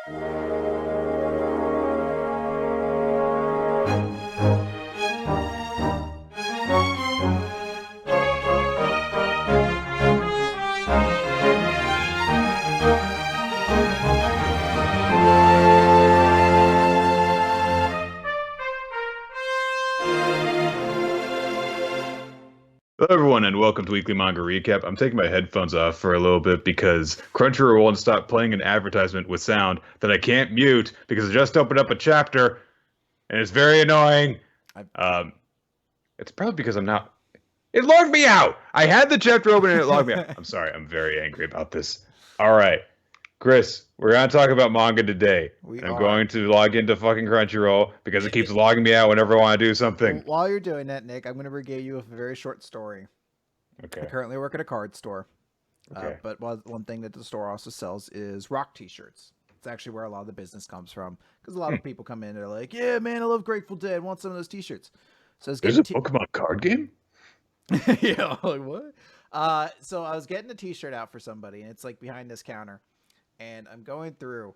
Hello, everyone, and welcome to Weekly Manga Recap. I'm taking my headphones off for a little bit because Crunchyroll won't stop playing an advertisement with sound that I can't mute because I just opened up a chapter, and it's very annoying. It's probably because I'm not... It logged me out! I had the chapter open and it logged me out. I'm sorry, I'm very angry about this. All right, Chris, we're going to talk about manga today. I'm going to log into fucking Crunchyroll because it keeps logging me out whenever I want to do something. While you're doing that, Nick, I'm going to regale you with a very short story. Okay. I currently work at a card store. Okay. But one thing that the store also sells is rock t-shirts. It's actually where a lot of the business comes from. Because a lot of people come in and they're like, yeah, man, I love Grateful Dead. I want some of those t-shirts. So There's a Pokemon card game? Yeah, like what? So I was getting a t-shirt out for somebody, and it's like behind this counter. And I'm going through,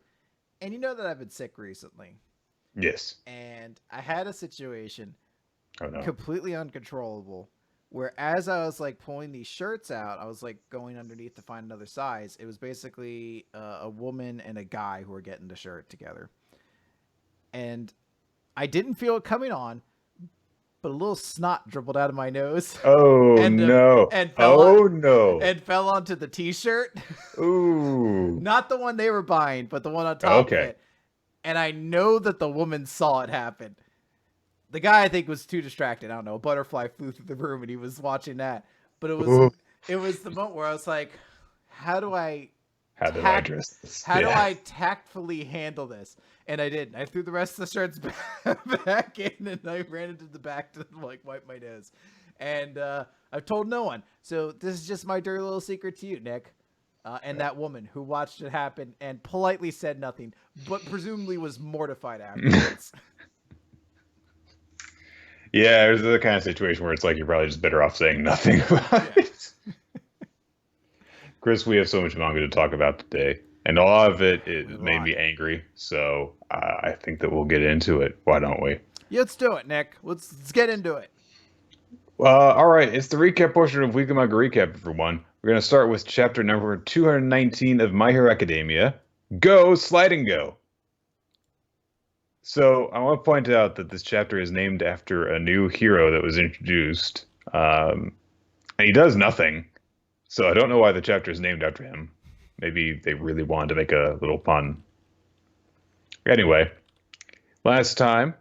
and you know that I've been sick recently. Yes. And I had a situation, oh, no. completely uncontrollable, where as I was like pulling these shirts out, I was like going underneath to find another size. It was basically a woman and a guy who were getting the shirt together. And I didn't feel it coming on, but a little snot dribbled out of my nose. Oh, no. And fell onto the t-shirt. Ooh. Not the one they were buying, but the one on top of it. And I know that the woman saw it happen. The guy, I think, was too distracted. I don't know. A butterfly flew through the room and he was watching that. But it was the moment where I was like, how do I address this? How do I tactfully handle this? And I did. I threw the rest of the shirts back in, and I ran into the back to like wipe my nose. And I've told no one. So this is just my dirty little secret to you, Nick. And that woman who watched it happen and politely said nothing, but presumably was mortified afterwards. Yeah, there's the kind of situation where it's like you're probably just better off saying nothing about it. Chris, we have so much manga to talk about today, and a lot of it made me angry, so I think that we'll get into it. Why don't we? Yeah, let's do it, Nick. Let's get into it. All right, it's the recap portion of Weekly Manga Recap, everyone. We're going to start with chapter number 219 of My Hero Academia, Go, Slide and Go. So I want to point out that this chapter is named after a new hero that was introduced, and he does nothing. So I don't know why the chapter is named after him. Maybe they really wanted to make a little pun. Anyway, last time,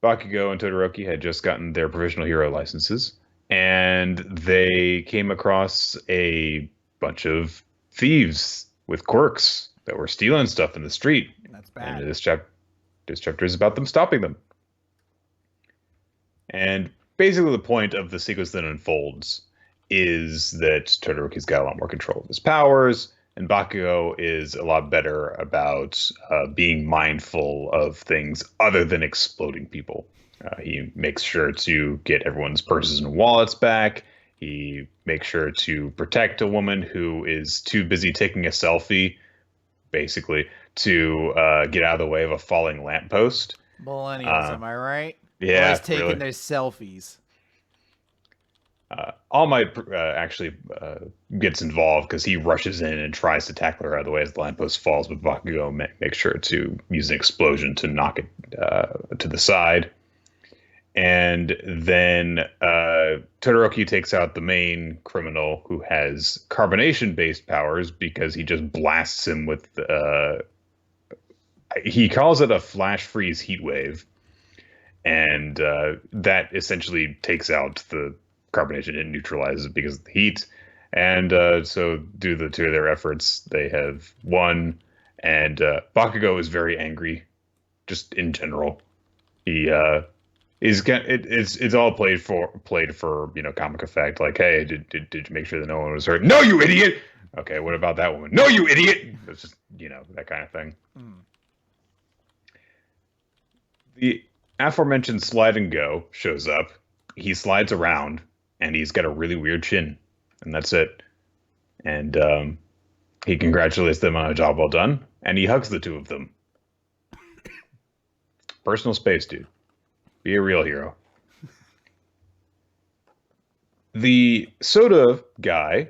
Bakugo and Todoroki had just gotten their provisional hero licenses, and they came across a bunch of thieves with quirks that were stealing stuff in the street. That's bad. And this chapter is about them stopping them. And basically the point of the sequence that unfolds is that Todoroki's got a lot more control of his powers, and Bakugo is a lot better about being mindful of things other than exploding people. He makes sure to get everyone's purses and wallets back. He makes sure to protect a woman who is too busy taking a selfie, basically, to get out of the way of a falling lamppost. Millennials, am I right? Yeah, always taking their selfies. All Might actually gets involved because he rushes in and tries to tackle her out of the way as the lamppost falls, but Bakugo makes sure to use an explosion to knock it to the side. And then Todoroki takes out the main criminal who has carbonation-based powers because he just blasts him with... he calls it a flash freeze heat wave. And that essentially takes out the carbonation and neutralizes it because of the heat. And so due to the two of their efforts, they have won. And Bakugo is very angry, just in general. He it's all played for comic effect. Like, hey, did you make sure that no one was hurt? No, you idiot. Okay, what about that woman? No, you idiot. It's just that kind of thing. The aforementioned Slide and Go shows up. He slides around, and he's got a really weird chin, and that's it. And he congratulates them on a job well done, and he hugs the two of them. Personal space, dude. Be a real hero. The soda guy,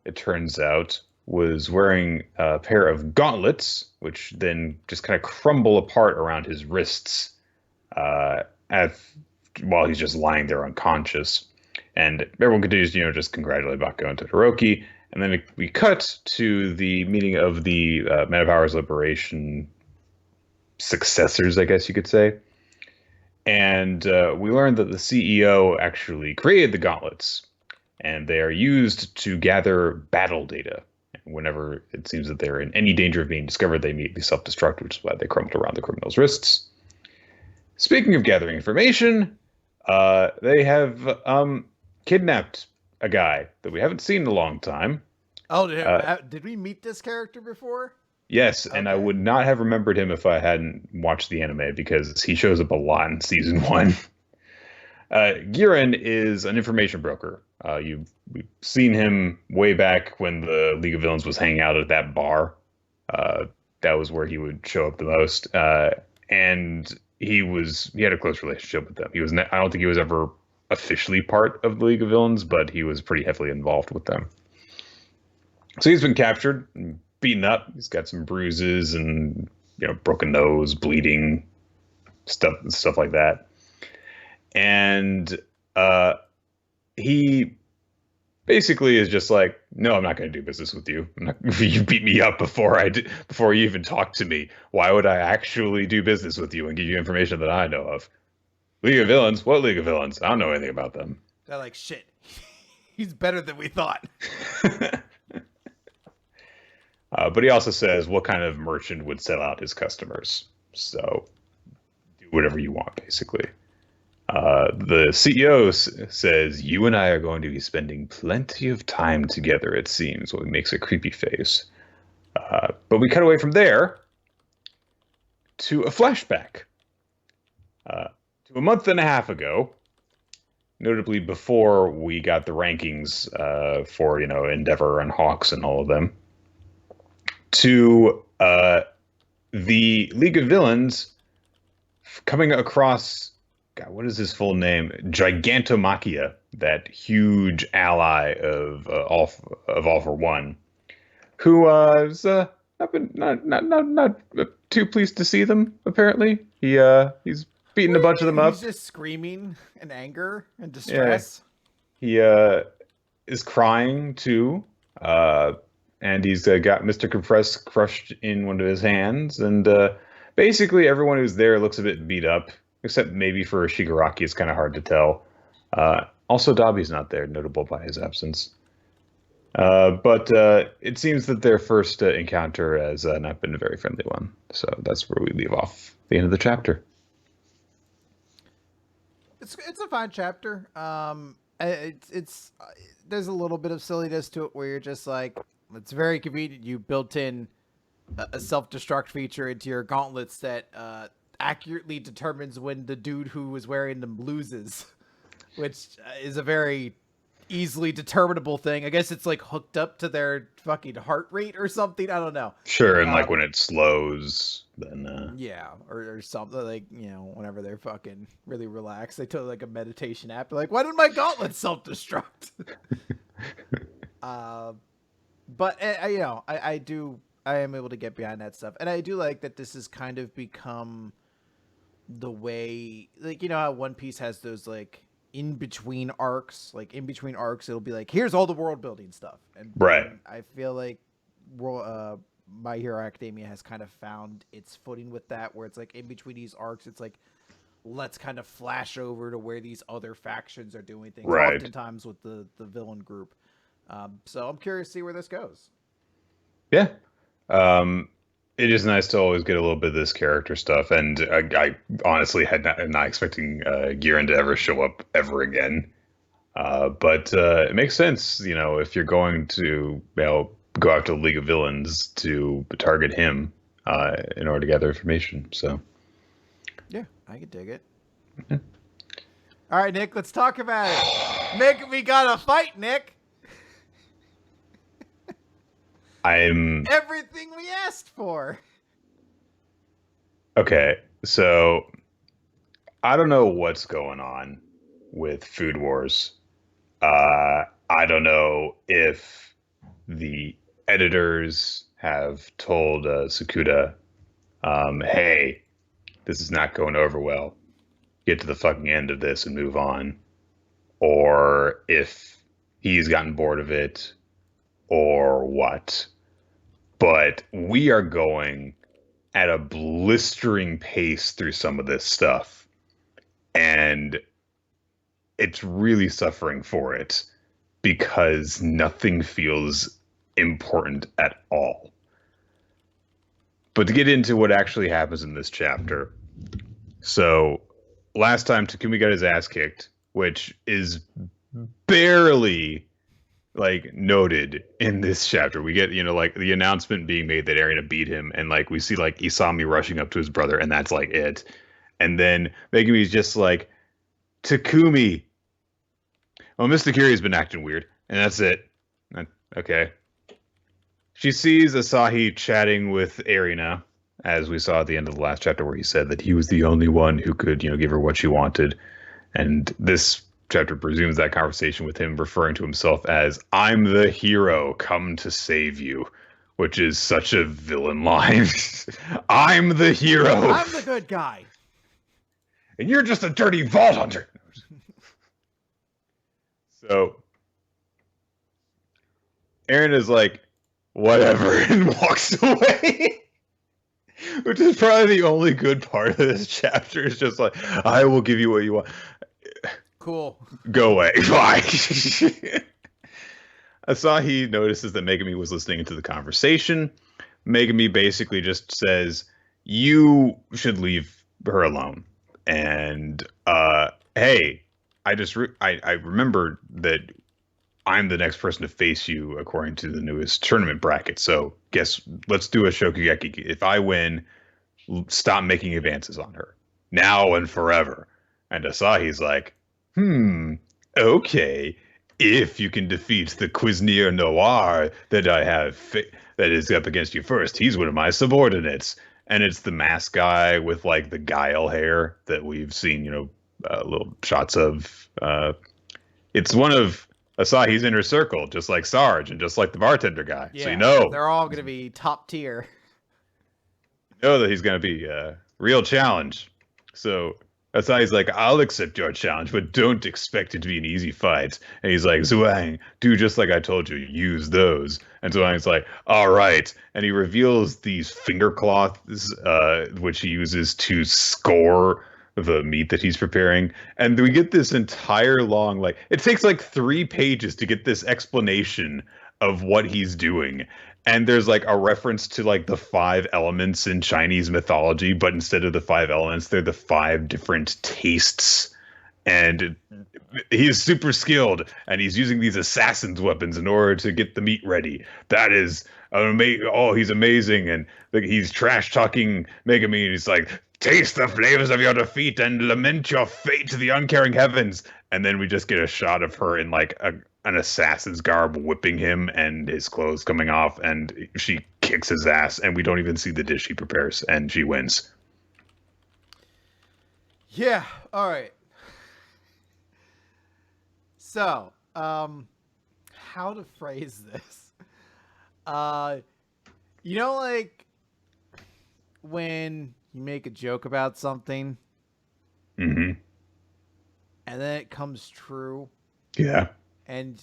it turns out, was wearing a pair of gauntlets, which then just kind of crumble apart around his wrists while he's just lying there unconscious. And everyone continues, just congratulate Bakugo and Todoroki. And then we cut to the meeting of the Men of Powers Liberation successors, I guess you could say. And we learned that the CEO actually created the gauntlets, and they are used to gather battle data. Whenever it seems that they're in any danger of being discovered, they immediately self-destruct, which is why they crumpled around the criminal's wrists. Speaking of gathering information, they have kidnapped a guy that we haven't seen in a long time. Oh, did we meet this character before? Yes, and I would not have remembered him if I hadn't watched the anime, because he shows up a lot in season 1. Giren is an information broker. We've seen him way back when the League of Villains was hanging out at that bar. That was where he would show up the most. And he had a close relationship with them. I don't think he was ever officially part of the League of Villains, but he was pretty heavily involved with them. So he's been captured and beaten up. He's got some bruises and broken nose, bleeding, stuff like that. And he basically is just like, no, I'm not going to do business with you. You beat me up before you even talked to me. Why would I actually do business with you and give you information that I know of? League of Villains? What League of Villains? I don't know anything about them. They're like, shit. He's better than we thought. But he also says what kind of merchant would sell out his customers. So do whatever you want, basically. The CEO says, you and I are going to be spending plenty of time together, it seems, when he makes a creepy face. But we cut away from there to a flashback. To a month and a half ago, notably before we got the rankings for, Endeavor and Hawks and all of them, to the League of Villains coming across, God, what is his full name? Gigantomachia, that huge ally of All for One, who is not too pleased to see them. Apparently, he's beating a bunch of them up. He's just screaming in anger and distress. Yeah. He is crying too. And he's got Mr. Compress crushed in one of his hands. And basically everyone who's there looks a bit beat up, except maybe for Shigaraki. It's kind of hard to tell. Also, Dabi's not there, notable by his absence. But it seems that their first encounter has not been a very friendly one. So that's where we leave off the end of the chapter. It's a fine chapter. It's there's a little bit of silliness to it where you're just like, it's very convenient. You built in a self-destruct feature into your gauntlets that accurately determines when the dude who was wearing them loses, which is a very easily determinable thing. I guess it's like hooked up to their fucking heart rate or something. I don't know. Sure, and like when it slows, then yeah, or something, like, whenever they're fucking really relaxed, they took like a meditation app. They're like, why did my gauntlet self-destruct? But I am able to get behind that stuff, and I do like that this has kind of become the way, like, how One Piece has those like in between arcs, it'll be like, here's all the world building stuff, and right. And I feel like My Hero Academia has kind of found its footing with that, where it's like in between these arcs, it's like, let's kind of flash over to where these other factions are doing things, right. Oftentimes with the villain group. So I'm curious to see where this goes. Yeah. It is nice to always get a little bit of this character stuff, and I honestly had not expecting Giren to ever show up ever again. But it makes sense, if you're going to go after the League of Villains, to target him in order to gather information. So yeah, I could dig it. Yeah. All right, Nick, let's talk about it. Nick, we got to fight, Nick. I'm everything we asked for. Okay, so I don't know what's going on with Food Wars. I don't know if the editors have told Sakuda, hey, this is not going over well. Get to the fucking end of this and move on. Or if he's gotten bored of it or what. But we are going at a blistering pace through some of this stuff. And it's really suffering for it because nothing feels important at all. But to get into what actually happens in this chapter, so last time Takumi got his ass kicked, which is barely like noted in this chapter. We get, like the announcement being made that Arena beat him, and like we see like Isami rushing up to his brother, and that's like it. And then Megumi's just like, Takumi. Well, Mr. Kiri's been acting weird, and that's it. Okay. She sees Asahi chatting with Arena, as we saw at the end of the last chapter, where he said that he was the only one who could, give her what she wanted. And this chapter presumes that conversation with him referring to himself as, I'm the hero, come to save you, which is such a villain line. I'm the hero. I'm the good guy. And you're just a dirty vault hunter. So Aaron is like, whatever, and walks away. Which is probably the only good part of this chapter. Is just like, I will give you what you want. Cool. Go away. Bye. Asahi notices that Megumi was listening to the conversation. Megumi basically just says, you should leave her alone. And, hey, I remembered that I'm the next person to face you according to the newest tournament bracket. So let's do a Shokugeki. If I win, stop making advances on her. Now and forever. And Asahi's like, okay. If you can defeat the Cuisinier Noir that I have that is up against you first, he's one of my subordinates. And it's the masked guy with like the guile hair that we've seen, little shots of. It's one of Asahi's inner circle, just like Sarge and just like the bartender guy. Yeah, So they're all going to be top tier. You know that he's going to be a real challenge. So Asahi's like, I'll accept your challenge, but don't expect it to be an easy fight. And he's like, Zhuang, do just like I told you, use those. And Zhuang's like, all right. And he reveals these finger cloths, which he uses to score the meat that he's preparing. And we get this entire long, it takes 3 pages to get this explanation of what he's doing. And there's a reference to the 5 elements in Chinese mythology, but instead of the 5 elements, they're the 5 different tastes. And he's super skilled, and he's using these assassin's weapons in order to get the meat ready. That is amazing. Oh, he's amazing. And he's trash talking Megumi, and he's like, taste the flavors of your defeat and lament your fate to the uncaring heavens. And then we just get a shot of her in an assassin's garb whipping him and his clothes coming off, and she kicks his ass, and we don't even see the dish he prepares, and she wins. Yeah, all right. So, how to phrase this? When you make a joke about something, and then it comes true. Yeah. And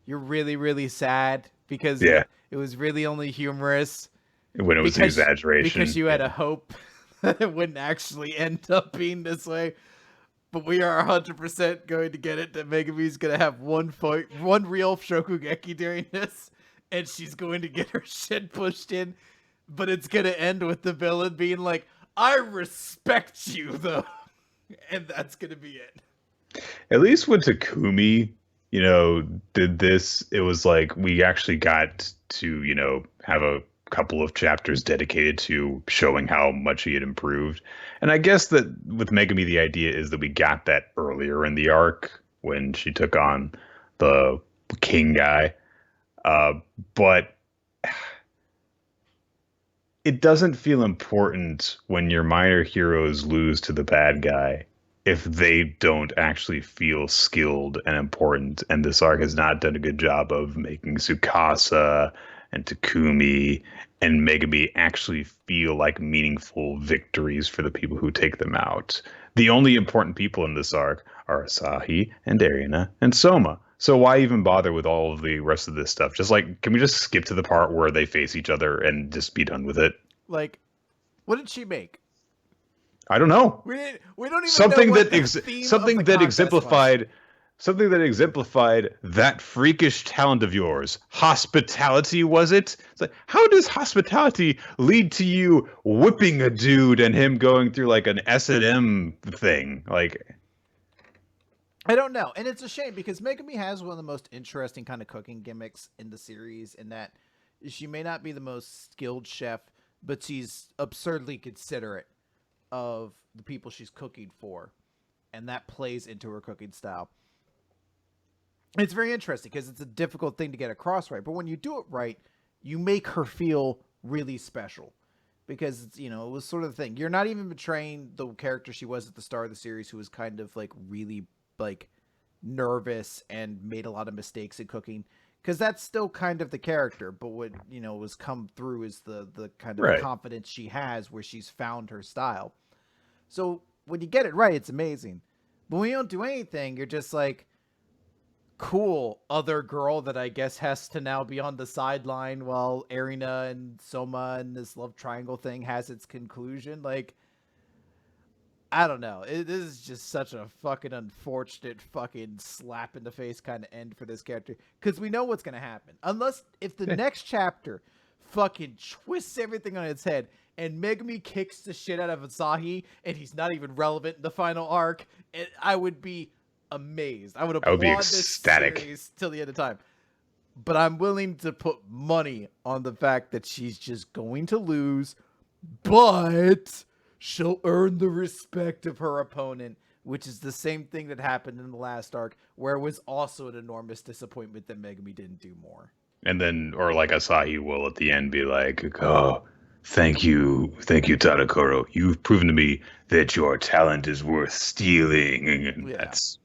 you're really, really sad because it was really only humorous. When it was an exaggeration. Because you had a hope that it wouldn't actually end up being this way. But we are 100% going to get it that Megumi's going to have one real Shokugeki during this. And she's going to get her shit pushed in. But it's going to end with the villain being like, I respect you, though. And that's going to be it. At least when Takumi, did this, it was we actually got to, have a couple of chapters dedicated to showing how much he had improved. And I guess that with Megumi, the idea is that we got that earlier in the arc when she took on the king guy. But it doesn't feel important when your minor heroes lose to the bad guy if they don't actually feel skilled and important. And this arc has not done a good job of making Tsukasa and Takumi and Megami actually feel like meaningful victories for the people who take them out. The only important people in this arc are Asahi and Erina and Soma. So why even bother with all of the rest of this stuff? Just like, can we just skip to the part where they face each other and just be done with it? Like, what did she make? I don't know. We don't even something know what that something that exemplified something that exemplified that freakish talent of yours. Hospitality, was it? It's like, how does hospitality lead to you whipping a dude and him going through like an S&M thing? Like, I don't know. And it's a shame because Megami has one of the most interesting kind of cooking gimmicks in the series in that she may not be the most skilled chef, but she's absurdly considerate of the people she's cooking for. And that plays into her cooking style. It's very interesting because it's a difficult thing to get across right. But when you do it right, you make her feel really special. Because, it's, it was sort of the thing. You're not even betraying the character she was at the start of the series who was kind of like really like nervous and made a lot of mistakes in cooking, because that's still kind of the character, but what was come through is the kind of confidence she has where she's found her style. So when you get it right, it's amazing. But when you don't do anything, you're just like, cool, other girl that I guess has to now be on the sideline while Erina and Soma and this love triangle thing has its conclusion. Like, I don't know. This is just such a fucking unfortunate fucking slap in the face kind of end for this character. Because we know what's going to happen. Unless if the next chapter fucking twists everything on its head and Megami kicks the shit out of Asahi and he's not even relevant in the final arc, I would be amazed. I would applaud this series till the end of time. But I'm willing to put money on the fact that she's just going to lose, but she'll earn the respect of her opponent, which is the same thing that happened in the last arc, where it was also an enormous disappointment that Megami didn't do more. And then, or like Asahi will at the end be like, oh, thank you, Tadakoro. You've proven to me that your talent is worth stealing. And that's,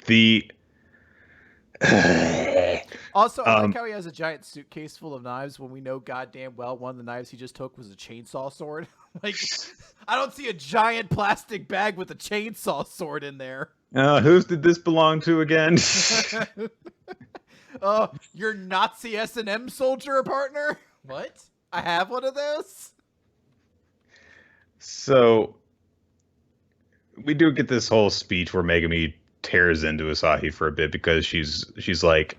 The... Also, I like how he has a giant suitcase full of knives when we know goddamn well one of the knives he just took was a chainsaw sword. Like, I don't see a giant plastic bag with a chainsaw sword in there. Whose did this belong to again? Your Nazi S&M soldier partner? What? I have one of those? So, we do get this whole speech where Megami tears into Asahi for a bit because she's like,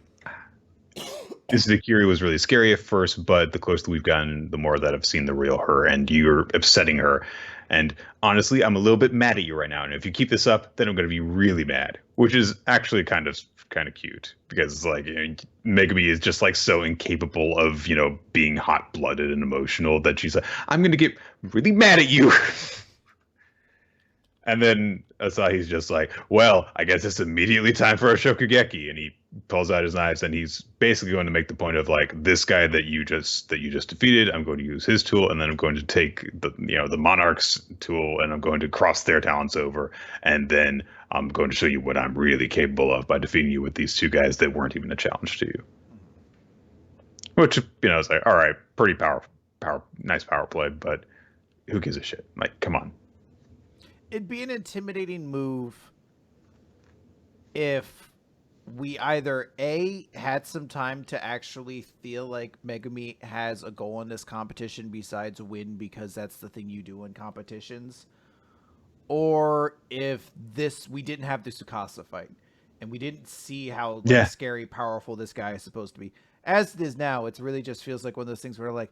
this Ikiri was really scary at first, but the closer we've gotten, the more that I've seen the real her, and you're upsetting her. And honestly, I'm a little bit mad at you right now. And if you keep this up, then I'm going to be really mad, which is actually kind of cute because it's like, Megami is just like so incapable of, being hot blooded and emotional that she's like, I'm going to get really mad at you. And then Asahi's just like, well, I guess it's immediately time for a Shokugeki. And he pulls out his knives and he's basically going to make the point of like, this guy that you just defeated, I'm going to use his tool, and then I'm going to take the Monarch's tool and I'm going to cross their talents over. And then I'm going to show you what I'm really capable of by defeating you with these two guys that weren't even a challenge to you. Which, it's like, all right, pretty nice power play, but who gives a shit? Like, come on. It'd be an intimidating move if we either A, had some time to actually feel like Megami has a goal in this competition besides win, because that's the thing you do in competitions, or if we didn't have the Tsukasa fight and we didn't see how scary, powerful this guy is supposed to be. As it is now, it really just feels like one of those things where like,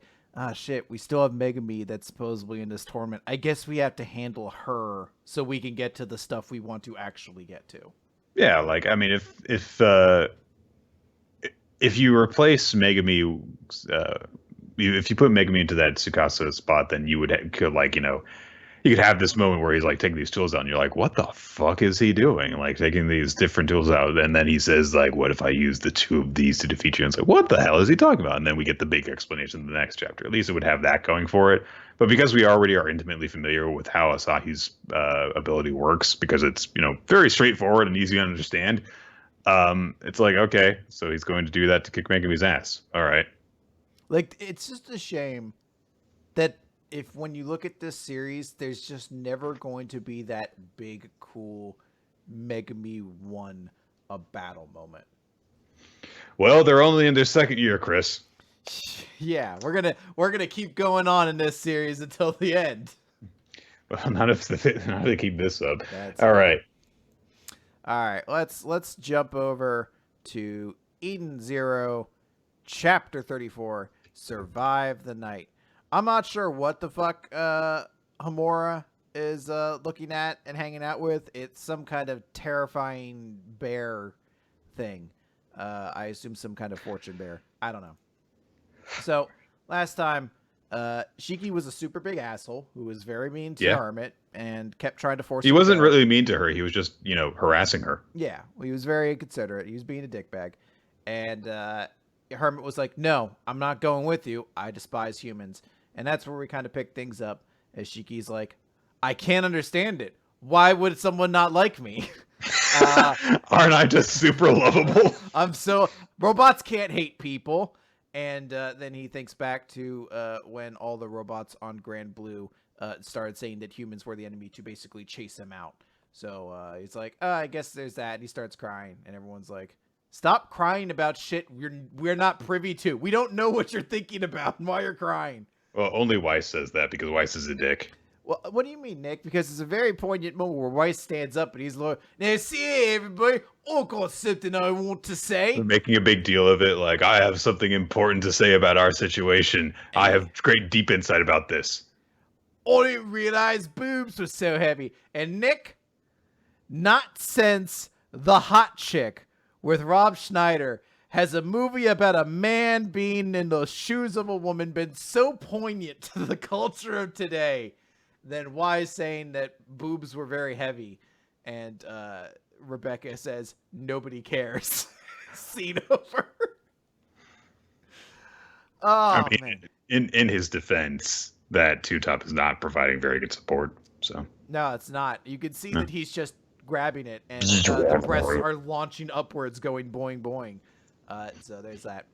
shit, we still have Megami that's supposedly in this tournament. I guess we have to handle her so we can get to the stuff we want to actually get to. Yeah, like, I mean, if you replace Megami, if you put Megami into that Tsukasa spot, then you could like, you could have this moment where he's like taking these tools out, and you're like, what the fuck is he doing? Like taking these different tools out, and then he says like, what if I use the two of these to defeat you? And it's like, what the hell is he talking about? And then we get the big explanation in the next chapter. At least it would have that going for it. But because we already are intimately familiar with how Asahi's ability works, because it's very straightforward and easy to understand, it's like, okay, so he's going to do that to kick Megumi's ass. All right. Like, it's just a shame that when you look at this series, there's just never going to be that big, cool Megumi won a battle moment. Well, they're only in their second year, Chris. Yeah, we're gonna keep going on in this series until the end. Well, not if they keep this up. All right. All right, let's jump over to Eden Zero, Chapter 34, Survive the Night. I'm not sure what the fuck Homura is looking at and hanging out with. It's some kind of terrifying bear thing. I assume some kind of fortune bear. I don't know. So, last time, Shiki was a super big asshole who was very mean to Hermit and kept trying to force her. He wasn't really mean to her. He was just, harassing her. Yeah, he was very inconsiderate. He was being a dickbag. And Hermit was like, no, I'm not going with you. I despise humans. And that's where we kind of pick things up as Shiki's like, I can't understand it. Why would someone not like me? Aren't I just super lovable? Robots can't hate people. And then he thinks back to when all the robots on Grand Blue started saying that humans were the enemy to basically chase him out. So he's like, I guess there's that. And he starts crying. And everyone's like, stop crying about shit we're not privy to. We don't know what you're thinking about and why you're crying. Well, only Weiss says that because Weiss is a dick. Well, what do you mean, Nick? Because it's a very poignant moment where Weiss stands up and he's like, now see, everybody, I got something I want to say. They're making a big deal of it, like, I have something important to say about our situation. I have great deep insight about this. I didn't realize boobs were so heavy. And Nick, not since The Hot Chick with Rob Schneider has a movie about a man being in the shoes of a woman been so poignant to the culture of today than Wise saying that boobs were very heavy. And Rebecca says, nobody cares. Scene over. Man. In his defense, that Two Top is not providing very good support. So no, it's not. You can see that he's just grabbing it, and the breasts are launching upwards, going boing boing. So there's that.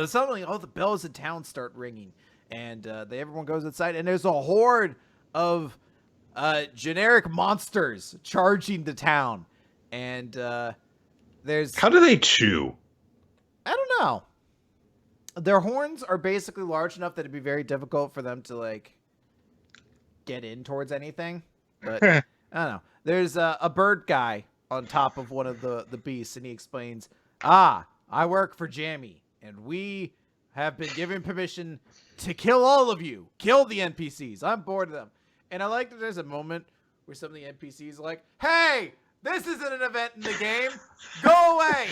Suddenly, all the bells in town start ringing, and everyone goes inside, and there's a horde of generic monsters charging the town. And there's... How do they chew? I don't know. Their horns are basically large enough that it'd be very difficult for them to, like, get in towards anything. But, I don't know. There's a bird guy on top of one of the beasts, and he explains, I work for Jammy, and we have been given permission to kill all of you. Kill the NPCs. I'm bored of them. And I like that there's a moment where some of the NPCs are like, hey, this isn't an event in the game. Go away.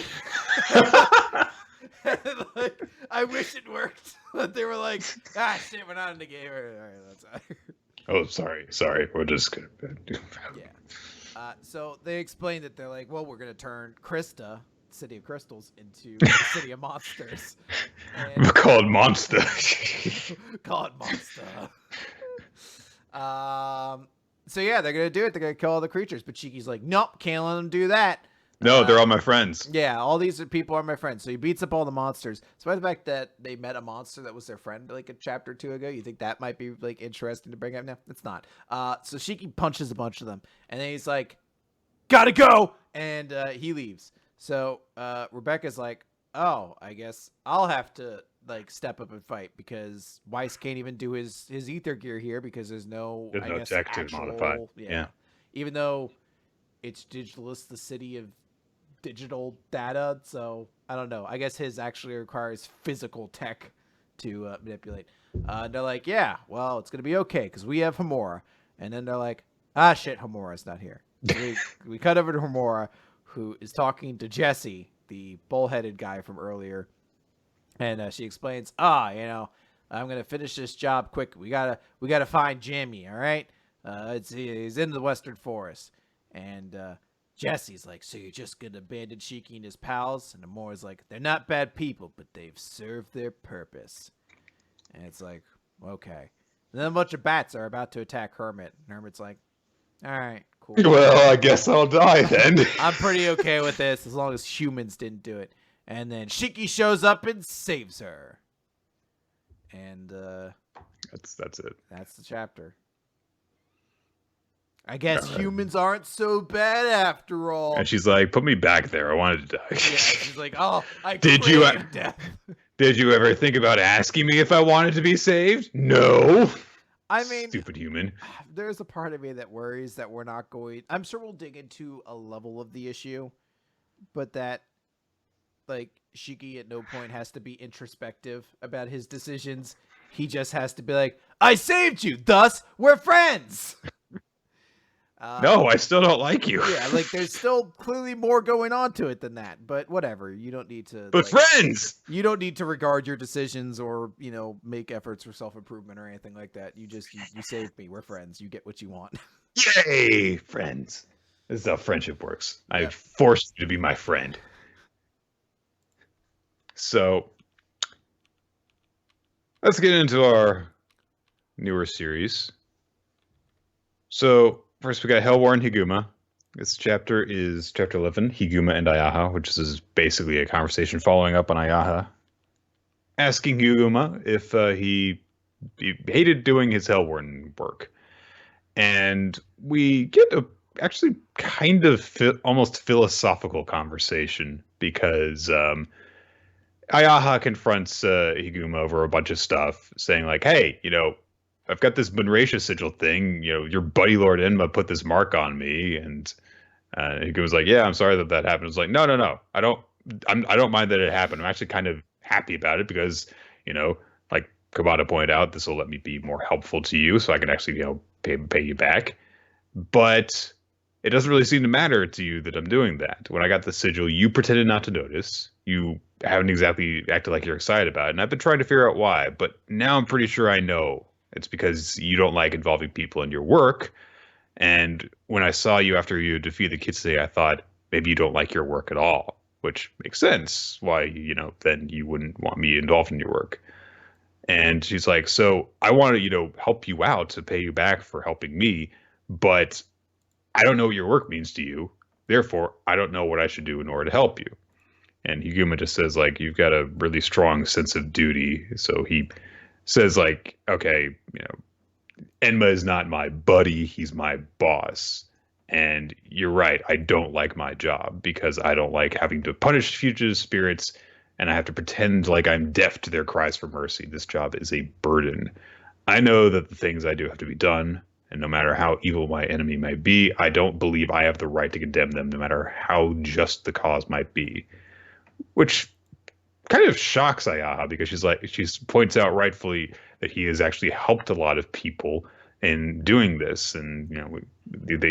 And, like, I wish it worked. But they were like, shit, we're not in the game. All right, that's all right. Oh, sorry. We're just going to... Yeah. So they explain that they're like, well, we're going to turn Krista, City of Crystals, into the City of Monsters. And... Called Monster. Call it Monster. So yeah, they're going to do it. They're going to kill all the creatures. But Chiki's like, nope, can't let them do that. No, they're all my friends. Yeah, all these people are my friends. So he beats up all the monsters. Despite the fact that they met a monster that was their friend like a chapter or two ago, you think that might be like interesting to bring up? No, it's not. So Shiki punches a bunch of them, and then he's like, "Gotta go," and he leaves. So Rebecca's like, "Oh, I guess I'll have to like step up and fight because Weiss can't even do his ether gear here because there's no tech to modify. Yeah, even though it's Digitalist, the city of digital data, so I don't know. I guess his actually requires physical tech to manipulate. They're like, yeah, well, it's gonna be okay because we have Homura. And then they're like, shit, Homura's not here. We cut over to Homura, who is talking to Jesse, the bullheaded guy from earlier, and she explains, I'm gonna finish this job quick. We gotta find Jamie, all right? He's in the Western Forest. And Jesse's like, so you're just going to abandon Shiki and his pals? And Amor's like, they're not bad people, but they've served their purpose. And it's like, okay. And then a bunch of bats are about to attack Hermit. And Hermit's like, all right, cool. Well, I guess I'll die then. I'm pretty okay with this as long as humans didn't do it. And then Shiki shows up and saves her. And that's it. That's the chapter. I guess humans aren't so bad after all. And she's like, put me back there. I wanted to die. Yeah, she's like, oh, I did you death. Did you ever think about asking me if I wanted to be saved? No. I mean, stupid human. There's a part of me that worries that we're not going. I'm sure we'll dig into a level of the issue, but that, like, Shiki at no point has to be introspective about his decisions. He just has to be like, I saved you, thus we're friends. No, I still don't like you. Yeah, like there's still clearly more going on to it than that. But whatever, you don't need to. But friends, you don't need to regard your decisions or make efforts for self-improvement or anything like that. You just you saved me. We're friends. You get what you want. Yay, friends! This is how friendship works. Yeah. I forced you to be my friend. So let's get into our newer series. So first, we got Hellwarden Higuma. This chapter is chapter 11, Higuma and Ayaha, which is basically a conversation following up on Ayaha, asking Higuma if he hated doing his Hellwarden work. And we get a actually kind of almost philosophical conversation because Ayaha confronts Higuma over a bunch of stuff, saying like, hey, I've got this Bunracia sigil thing. Your buddy Lord Enma put this mark on me, and he was like, "Yeah, I'm sorry that happened." I was like, "No, I don't mind that it happened. I'm actually kind of happy about it because, like Kabata pointed out, this will let me be more helpful to you, so I can actually, pay you back. But it doesn't really seem to matter to you that I'm doing that. When I got the sigil, you pretended not to notice. You haven't exactly acted like you're excited about it, and I've been trying to figure out why. But now I'm pretty sure I know." It's because you don't like involving people in your work. And when I saw you after you defeated the Kitsune, I thought maybe you don't like your work at all, which makes sense why, then you wouldn't want me involved in your work. And she's like, so I want to, help you out to pay you back for helping me, but I don't know what your work means to you. Therefore, I don't know what I should do in order to help you. And Higuma just says, like, you've got a really strong sense of duty. So he says like, okay, Enma is not my buddy, he's my boss. And you're right, I don't like my job because I don't like having to punish fugitive spirits and I have to pretend like I'm deaf to their cries for mercy. This job is a burden. I know that the things I do have to be done, and no matter how evil my enemy might be, I don't believe I have the right to condemn them no matter how just the cause might be. Which kind of shocks Ayaha because she points out rightfully that he has actually helped a lot of people in doing this, and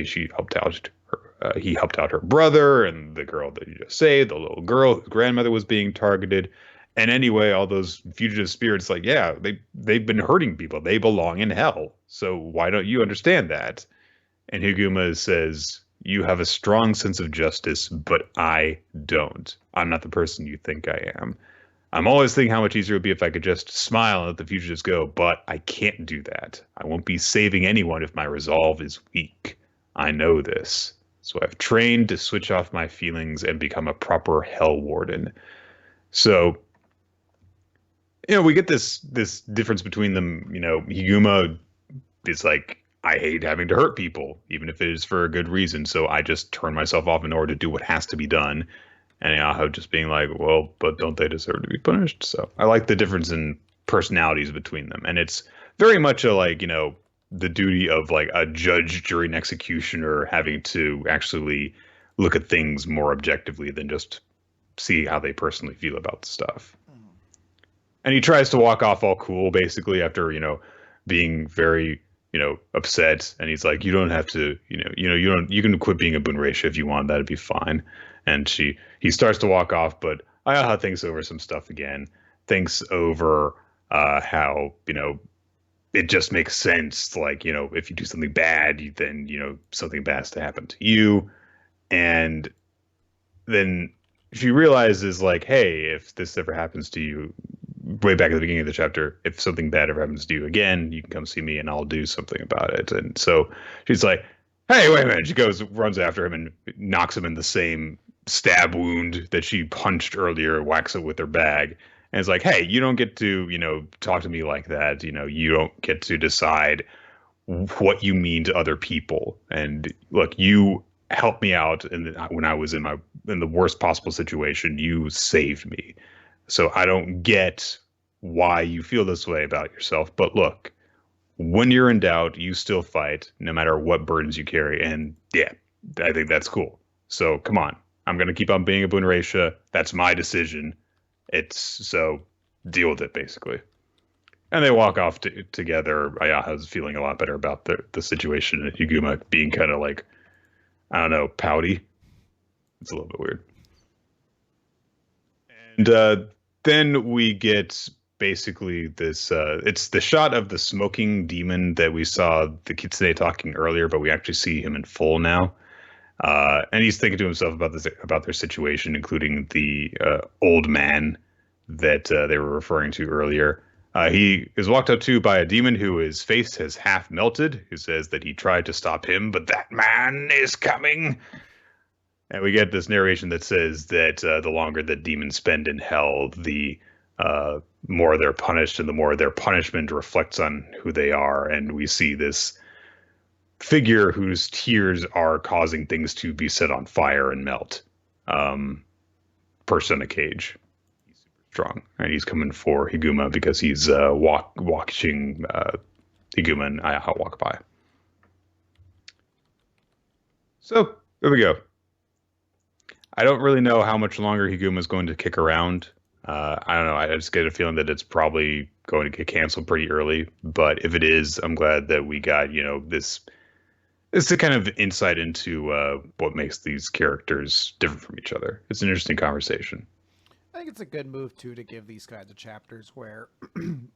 she helped out her. He helped out her brother and the girl that you just saved, the little girl whose grandmother was being targeted, and anyway, all those fugitive spirits, like, yeah, they've been hurting people. They belong in hell. So why don't you understand that? And Higuma says, you have a strong sense of justice, but I don't. I'm not the person you think I am. I'm always thinking how much easier it would be if I could just smile and let the fugitives go, but I can't do that. I won't be saving anyone if my resolve is weak. I know this. So I've trained to switch off my feelings and become a proper hell warden. So, we get this difference between them. Higuma is like, I hate having to hurt people, even if it is for a good reason. So I just turn myself off in order to do what has to be done. And Ayaho just being like, well, but don't they deserve to be punished? So I like the difference in personalities between them. And it's very much a the duty of like a judge, jury, and executioner having to actually look at things more objectively than just see how they personally feel about the stuff. And he tries to walk off all cool, basically, after, being very, upset. And he's like, you don't have to, you can quit being a Bunracia if you want. That'd be fine. And he starts to walk off, but Ayaha thinks over some stuff again, thinks over how, it just makes sense. Like, if you do something bad, then, something bad has to happen to you. And then she realizes, like, hey, if this ever happens to you, way back at the beginning of the chapter, if something bad ever happens to you again, you can come see me and I'll do something about it. And so she's like, hey, wait a minute. She runs after him and knocks him in the same stab wound that she punched earlier, whacks it with her bag. And it's like, hey, you don't get to, talk to me like that. You don't get to decide what you mean to other people. And look, you helped me out when I was in the worst possible situation. You saved me. So I don't get why you feel this way about yourself. But look, when you're in doubt, you still fight no matter what burdens you carry. And yeah, I think that's cool. So come on. I'm going to keep on being a Bunraisha. That's my decision. So deal with it, basically. And they walk off together. Ayaha's feeling a lot better about the situation, and Higuma being kind of like, I don't know, pouty. It's a little bit weird. And then we get basically this, it's the shot of the smoking demon that we saw the Kitsune talking earlier, but we actually see him in full now. And he's thinking to himself about their situation, including the old man that they were referring to earlier. He is walked up to by a demon whose face has half melted, who says that he tried to stop him, but that man is coming. And we get this narration that says that the longer that demons spend in hell, the more they're punished, and the more their punishment reflects on who they are. And we see this figure whose tears are causing things to be set on fire and melt. Person in a cage. He's super strong, and he's coming for Higuma because he's watching Higuma and Ayaha walk by. So there we go. I don't really know how much longer Higuma is going to kick around. I don't know. I just get a feeling that it's probably going to get canceled pretty early. But if it is, I'm glad that we got, this. It's a kind of insight into what makes these characters different from each other. It's an interesting conversation. I think it's a good move too to give these kinds of chapters where,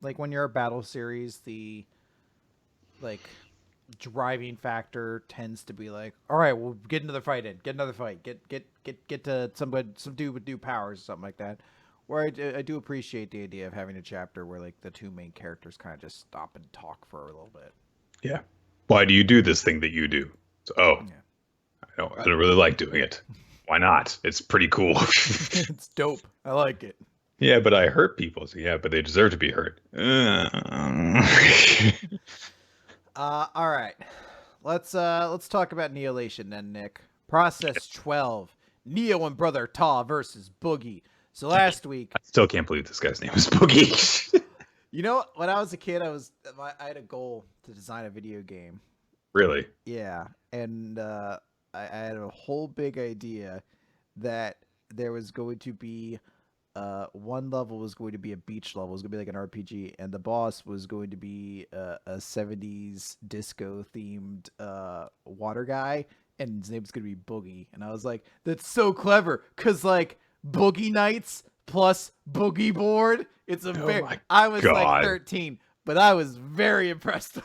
like when you're a battle series, the driving factor tends to be like, all right, we'll get another fight in, get another fight, get to some dude with new powers or something like that. Where I do appreciate the idea of having a chapter where like the two main characters kind of just stop and talk for a little bit. Yeah. Why do you do this thing that you do? So, I don't really like doing it. Why not? It's pretty cool. It's dope. I like it. Yeah, but I hurt people. So yeah, but they deserve to be hurt. All right. Let's talk about Lation then, Nick. Process 12. Neo and Brother Ta versus Boogie. So last week, I still can't believe this guy's name is Boogie. When I was a kid, I had a goal to design a video game. Really? Yeah, and I had a whole big idea that there was going to be one level was going to be a beach level. It was going to be like an RPG, and the boss was going to be a 70s disco themed water guy, and his name was going to be Boogie. And I was like, that's so clever, because like Boogie Nights plus Boogie Board. It's a I was like 13, but I was very impressed.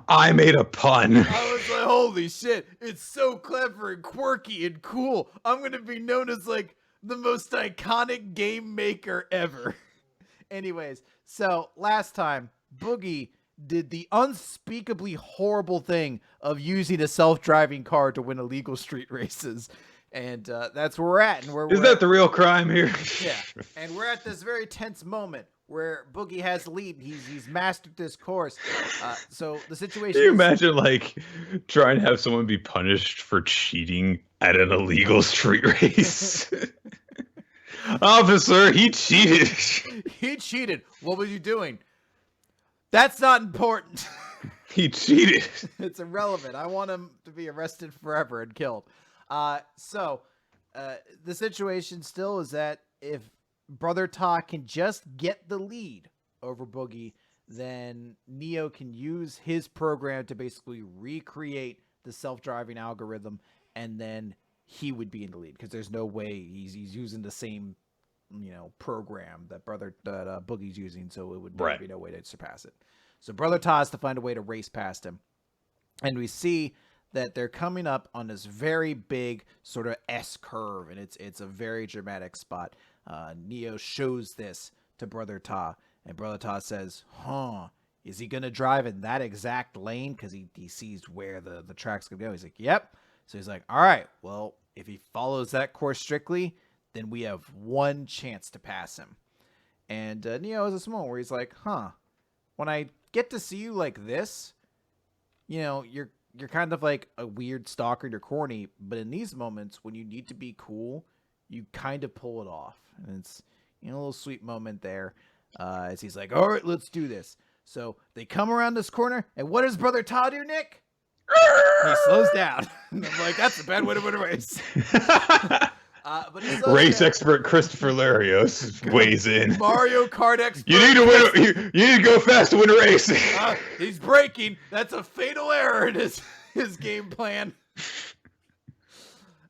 I made a pun. I was like, holy shit, it's so clever and quirky and cool. I'm going to be known as like the most iconic game maker ever. Anyways, so last time, Boogie did the unspeakably horrible thing of using a self-driving car to win illegal street races. And that's where we're at. And Is that the real crime here? Yeah. And we're at this very tense moment where Boogie has the lead. He's mastered this course. So the situation. Can you imagine like trying to have someone be punished for cheating at an illegal street race? Officer, he cheated. He cheated. What was you doing? That's not important. He cheated. It's irrelevant. I want him to be arrested forever and killed. So the situation still is that if Brother Ta can just get the lead over Boogie, then Neo can use his program to basically recreate the self-driving algorithm, and then he would be in the lead because there's no way he's using the same program that Boogie's using, so it would be no way to surpass it. So Brother Ta has to find a way to race past him, and we see that they're coming up on this very big sort of S curve, and it's a very dramatic spot. Neo shows this to Brother Ta, and Brother Ta says, is he going to drive in that exact lane? Because he sees where the track's going to go. He's like, yep. So he's like, all right, well, if he follows that course strictly, then we have one chance to pass him. And Neo has this moment where he's like, when I get to see you like this, you're kind of like a weird stalker, you're corny, but in these moments when you need to be cool, you kind of pull it off. And it's a little sweet moment there as he's like, all right, let's do this. So they come around this corner, and what does Brother Ta do, Nick? He slows down. I'm like, that's a bad way to win a race. But race expert Christopher Larios weighs in. Mario Kart expert. You need to win. You need to go fast to win a race. He's braking. That's a fatal error in his game plan.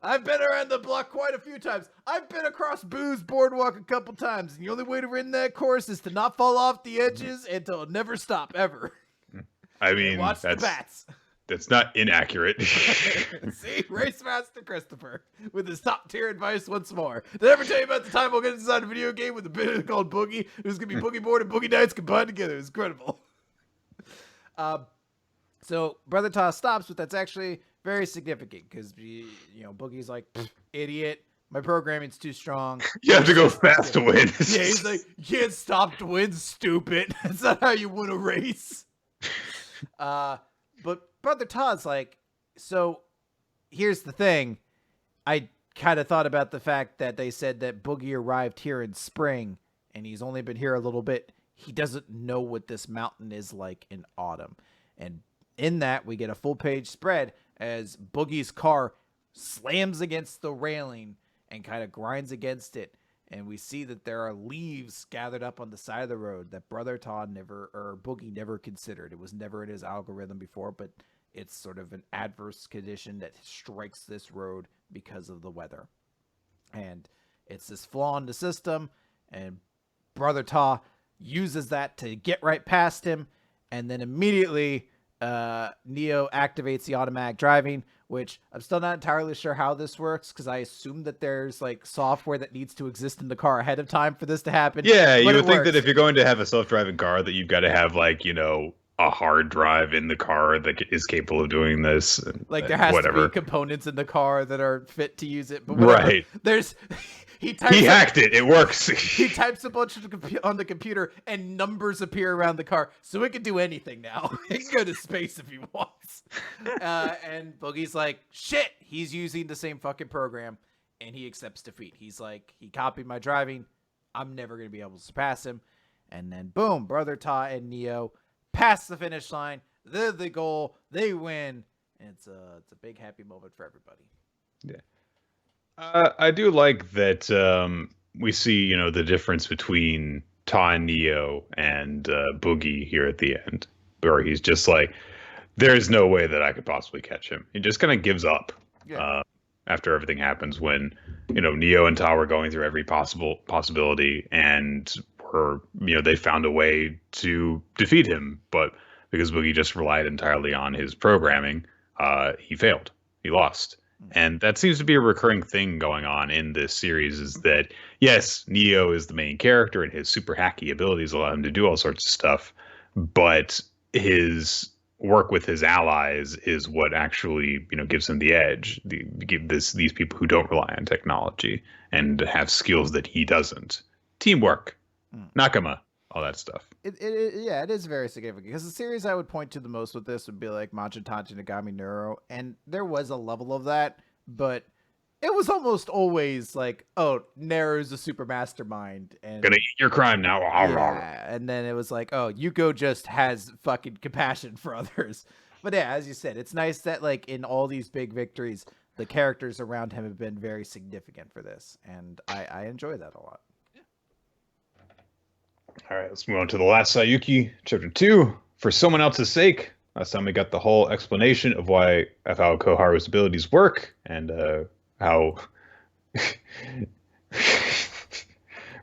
I've been around the block quite a few times. I've been across Boo's Boardwalk a couple times, and the only way to win that course is to not fall off the edges and to never stop ever. I mean, watch the bats. That's not inaccurate. See, Race Master Christopher with his top tier advice once more. Did I ever tell you about the time we'll get inside a video game with a bit called Boogie? It was going to be Boogie Board and Boogie Nights combined together. It was incredible. So Brother Ta stops, but that's actually very significant because, Boogie's like, idiot. My programming's too strong. You have to go fast to win. Yeah, he's like, you can't stop to win, stupid. That's not how you win a race. But Brother Ta's like, so here's the thing. I kind of thought about the fact that they said that Boogie arrived here in spring and he's only been here a little bit. He doesn't know what this mountain is like in autumn. And in that, we get a full page spread as Boogie's car slams against the railing and kind of grinds against it. And we see that there are leaves gathered up on the side of the road that Brother Ta Boogie never considered. It was never in his algorithm before, but it's sort of an adverse condition that strikes this road because of the weather. And it's this flaw in the system, and Brother Ta uses that to get right past him, and then immediately Neo activates the automatic driving, which I'm still not entirely sure how this works because I assume that there's like software that needs to exist in the car ahead of time for this to happen. Yeah, you would think that if you're going to have a self-driving car that you've got to have a hard drive in the car that is capable of doing this. Like there has to be components in the car that are fit to use it. But right. He hacked it. It works. He types a bunch on the computer and numbers appear around the car. So it can do anything now. It can go to space if he wants. And Boogie's like, shit, he's using the same fucking program. And he accepts defeat. He's like, he copied my driving. I'm never going to be able to surpass him. And then boom, Brother Ta and Neo pass the finish line. They're the goal. They win. And it's a big happy moment for everybody. Yeah. I do like that we see, the difference between Ta and Neo and Boogie here at the end, where he's just like, there's no way that I could possibly catch him. He just kind of gives up after everything happens when, Neo and Ta were going through every possibility and they found a way to defeat him. But because Boogie just relied entirely on his programming, he failed. He lost. And that seems to be a recurring thing going on in this series is that, yes, Neo is the main character and his super hacky abilities allow him to do all sorts of stuff. But his work with his allies is what actually, gives him the edge. These people who don't rely on technology and have skills that he doesn't. Teamwork, Nakama, all that stuff. It is very significant because the series I would point to the most with this would be like Majin Nagami Neuro, and there was a level of that, but it was almost always like, oh, Nero's a super mastermind and gonna eat your crime now. Yeah, and then it was like, oh, Yuko just has fucking compassion for others. But yeah, as you said, it's nice that like in all these big victories, the characters around him have been very significant for this, and I enjoy that a lot. All right, let's move on to the Last Saiyuki, Chapter 2. For someone else's sake. Last time we got the whole explanation of how Koharu's abilities work and how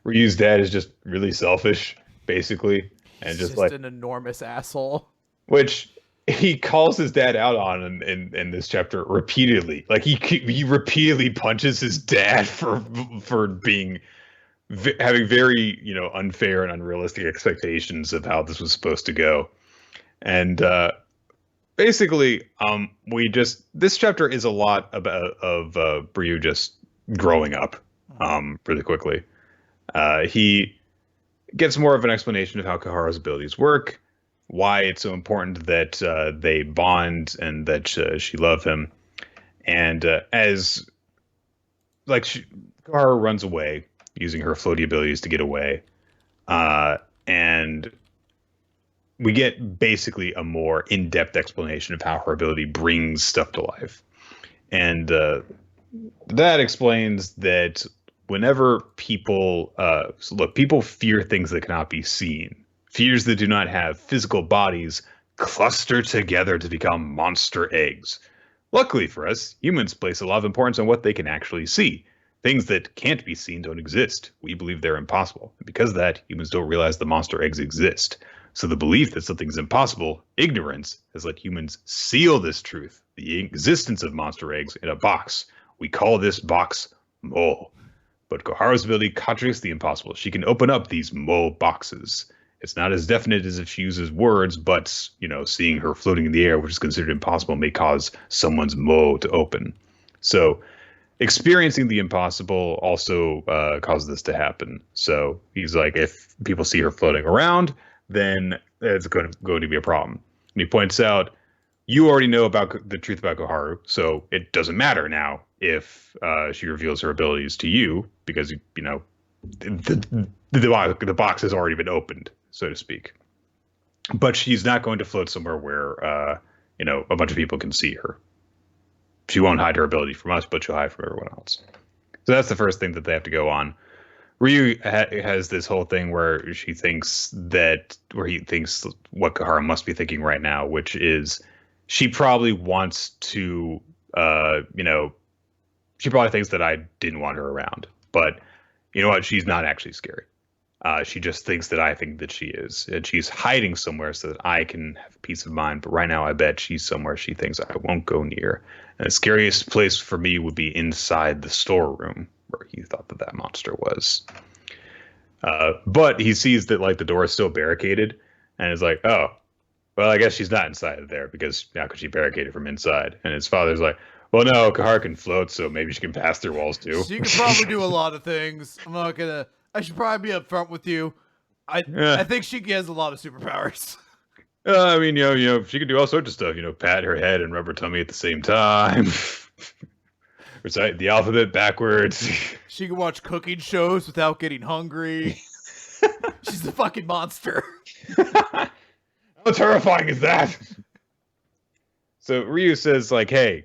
Ryu's dad is just really selfish, basically, and He's just just like, an enormous asshole. which he calls his dad out on in this chapter repeatedly. Like he repeatedly punches his dad for being having very unfair and unrealistic expectations of how this was supposed to go. And basically, this chapter is a lot of Ryu just growing up really quickly. He gets more of an explanation of how Kaharu's abilities work, why it's so important that they bond and that she loves him. And as Kaharu runs away using her floaty abilities to get away, and we get basically a more in-depth explanation of how her ability brings stuff to life. And that explains that whenever people people fear things that cannot be seen. Fears that do not have physical bodies cluster together to become monster eggs. Luckily for us, humans place a lot of importance on what they can actually see. Things that can't be seen don't exist. We believe they're impossible. And because of that, humans don't realize the monster eggs exist. So the belief that something's impossible, ignorance, has let humans seal this truth, the existence of monster eggs, in a box. We call this box Mole. But Koharu's ability contradicts the impossible. She can open up these Mole boxes. It's not as definite as if she uses words, but, seeing her floating in the air, which is considered impossible, may cause someone's Mo to open. So experiencing the impossible also causes this to happen. So he's like, if people see her floating around, then it's going to be a problem. And he points out, you already know about the truth about Koharu, so it doesn't matter now if she reveals her abilities to you, because, the box has already been opened, so to speak. But she's not going to float somewhere where, a bunch of people can see her. She won't hide her ability from us, but she'll hide from everyone else. So that's the first thing that they have to go on. Ryu has this whole thing where he thinks what Kaharu must be thinking right now, which is she probably wants to, she probably thinks that I didn't want her around. But you know what? She's not actually scary. She just thinks that I think that she is. And she's hiding somewhere so that I can have peace of mind. But right now, I bet she's somewhere she thinks I won't go near. And the scariest place for me would be inside the storeroom where he thought that monster was. But he sees that the door is still barricaded and is like, oh, well, I guess she's not inside of there because how could she barricade it from inside? And his father's like, well, no, Kaharu can float, so maybe she can pass through walls too. She could probably do a lot of things. I should probably be upfront with you. I think she has a lot of superpowers. I mean, she can do all sorts of stuff. Pat her head and rub her tummy at the same time. Recite the alphabet backwards. She can watch cooking shows without getting hungry. She's a fucking monster. How terrifying is that? So Ryu says, hey,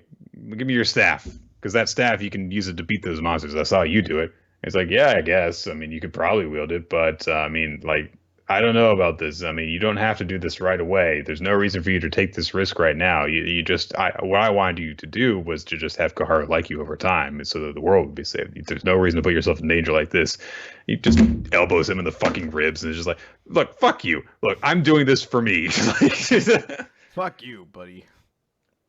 give me your staff. Because that staff, you can use it to beat those monsters. I saw you do it. It's like, yeah, I guess. I mean, you could probably wield it. But, I don't know about this. I mean, you don't have to do this right away. There's no reason for you to take this risk right now. What I wanted you to do was to just have Kaharu like you over time so that the world would be saved. There's no reason to put yourself in danger like this. He just elbows him in the fucking ribs and is just like, look, fuck you. Look, I'm doing this for me. Fuck you, buddy.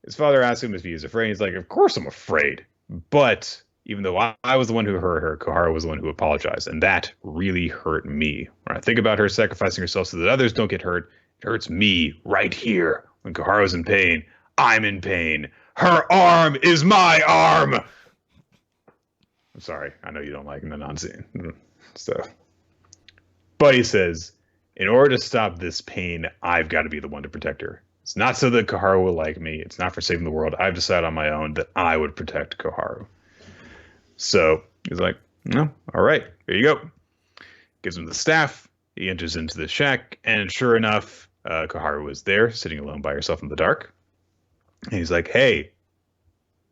His father asks him if he is afraid. He's like, of course I'm afraid. But even though I was the one who hurt her, Kaharu was the one who apologized. And that really hurt me. When I think about her sacrificing herself so that others don't get hurt, it hurts me right here. When Kaharu's in pain, I'm in pain. Her arm is my arm. I'm sorry. I know you don't like the non-scene. So, but he says, in order to stop this pain, I've got to be the one to protect her. It's not so that Kaharu will like me. It's not for saving the world. I've decided on my own that I would protect Kaharu. So he's like, no, all right, here you go. Gives him the staff. He enters into the shack, and sure enough, Kaharu is there, sitting alone by herself in the dark. And he's like, hey,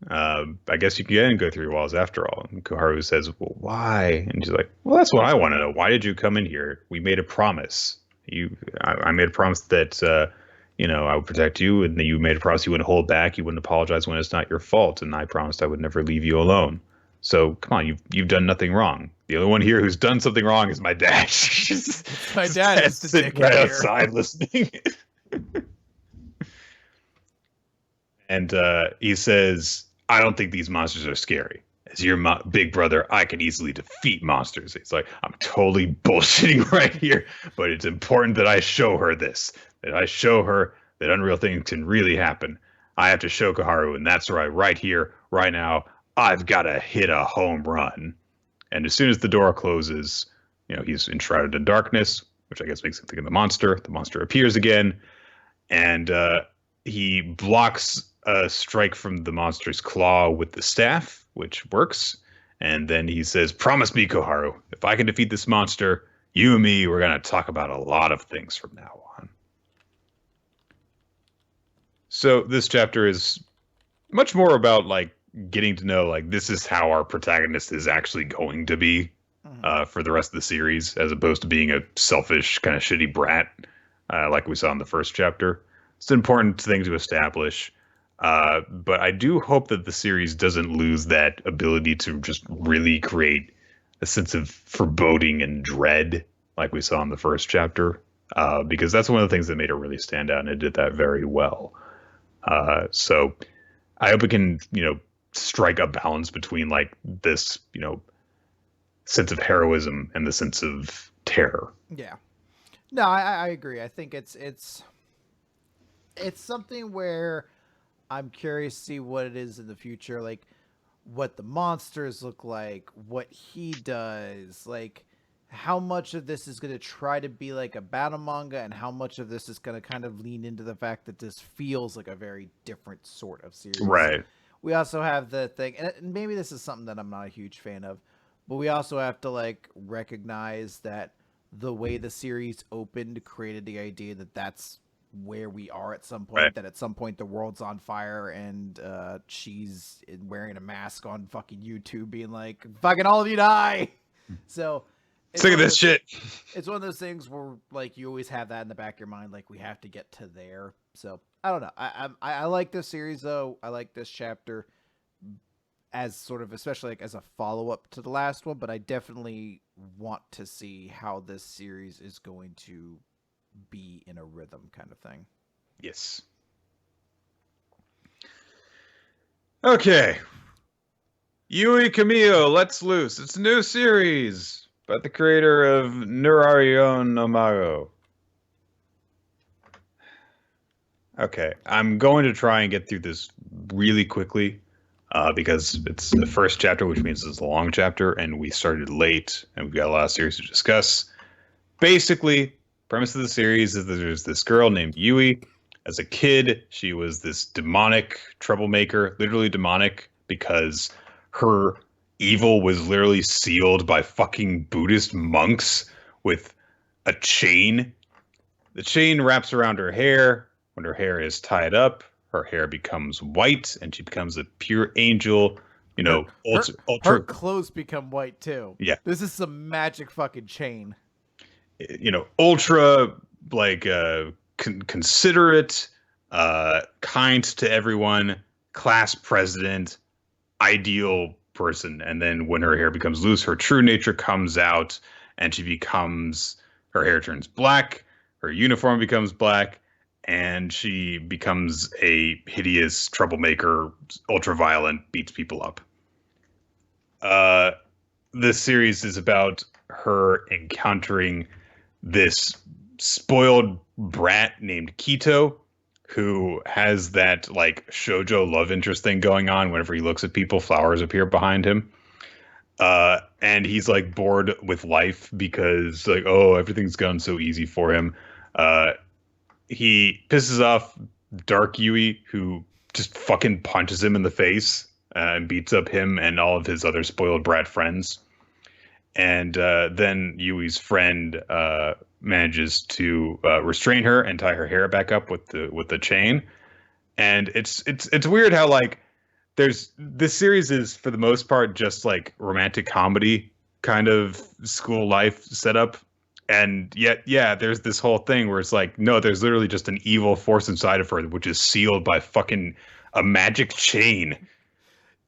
I guess you can go through your walls after all. And Kaharu says, well, why? And she's like, well, that's what I want to know. Why did you come in here? We made a promise. I made a promise that, I would protect you, and you made a promise you wouldn't hold back, you wouldn't apologize when it's not your fault, and I promised I would never leave you alone. So come on, you've done nothing wrong. The only one here who's done something wrong is my dad. My dad is the sitting dick right here. outside listening. And he says, I don't think these monsters are scary. As your big brother, I can easily defeat monsters. It's like, I'm totally bullshitting right here, but it's important that I show her this, that I show her that unreal things can really happen. I have to show Koharu, and that's right here, right now, I've got to hit a home run. And as soon as the door closes, he's enshrouded in darkness, which I guess makes him think of the monster. The monster appears again, and he blocks a strike from the monster's claw with the staff, which works. And then he says, promise me, Koharu, if I can defeat this monster, you and me, we're going to talk about a lot of things from now on. So this chapter is much more about like getting to know like this is how our protagonist is actually going to be for the rest of the series, as opposed to being a selfish kind of shitty brat like we saw in the first chapter. It's an important thing to establish. But I do hope that the series doesn't lose that ability to just really create a sense of foreboding and dread like we saw in the first chapter, because that's one of the things that made it really stand out, and it did that very well. So I hope it can, strike a balance between like this, sense of heroism and the sense of terror. Yeah. No, I agree. I think it's something where I'm curious to see what it is in the future, like what the monsters look like, what he does, like how much of this is going to try to be like a battle manga and how much of this is going to kind of lean into the fact that this feels like a very different sort of series. Right. We also have the thing, and maybe this is something that I'm not a huge fan of, but we also have to like recognize that the way the series opened created the idea that that's where we are at some point, right. That at some point the world's on fire and she's wearing a mask on fucking YouTube being like, fucking all of you die. So sick of this shit. It's one of those things where like you always have that in the back of your mind, like we have to get to there. So I don't know. I like this series though. I like this chapter as sort of, especially like as a follow-up to the last one, but I definitely want to see how this series is going to be in a rhythm kind of thing. Yes. Okay. Yui Kamio, Let's Loose. It's a new series by the creator of Nurarion no Mago. Okay, I'm going to try and get through this really quickly because it's the first chapter, which means it's a long chapter, and we started late, and we've got a lot of series to discuss. Basically, premise of the series is that there's this girl named Yui. As a kid, she was this demonic troublemaker, literally demonic, because her evil was literally sealed by fucking Buddhist monks with a chain. The chain wraps around her hair. When her hair is tied up, her hair becomes white, and she becomes a pure angel. Ultra. Her clothes become white too. Yeah, this is some magic fucking chain. Ultra like considerate, kind to everyone, class president, ideal person. And then when her hair becomes loose, her true nature comes out, and her hair turns black, her uniform becomes black, and she becomes a hideous troublemaker, ultra-violent, beats people up. This series is about her encountering this spoiled brat named Kito, who has that like shoujo love interest thing going on. Whenever he looks at people, flowers appear behind him. And he's like bored with life because like, oh, everything's gone so easy for him. He pisses off Dark Yui, who just fucking punches him in the face and beats up him and all of his other spoiled brat friends. And then Yui's friend manages to restrain her and tie her hair back up with the chain. And it's weird how like this series is for the most part just like romantic comedy kind of school life setup. And yet, yeah, there's this whole thing where it's like, no, there's literally just an evil force inside of her, which is sealed by fucking a magic chain.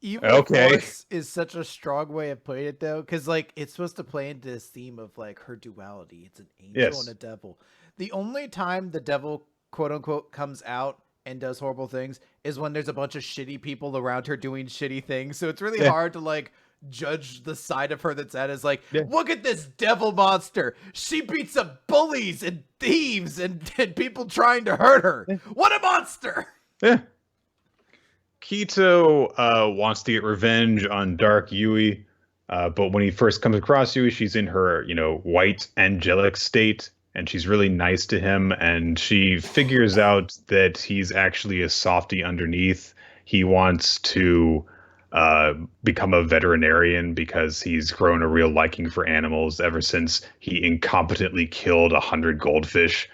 Evil Okay. force is such a strong way of putting it, though, because like it's supposed to play into this theme of like her duality. It's an angel and a Yes. devil. The only time the devil, quote unquote, comes out and does horrible things is when there's a bunch of shitty people around her doing shitty things. So it's really Yeah. hard to like judge the side of her that's at is like, Yeah. look at this devil monster. She beats up bullies and thieves and people trying to hurt her. Yeah. What a monster! Yeah. Kito wants to get revenge on Dark Yui, but when he first comes across Yui, she's in her, white angelic state, and she's really nice to him, and she figures out that he's actually a softie underneath. He wants to become a veterinarian because he's grown a real liking for animals ever since he incompetently killed 100 goldfish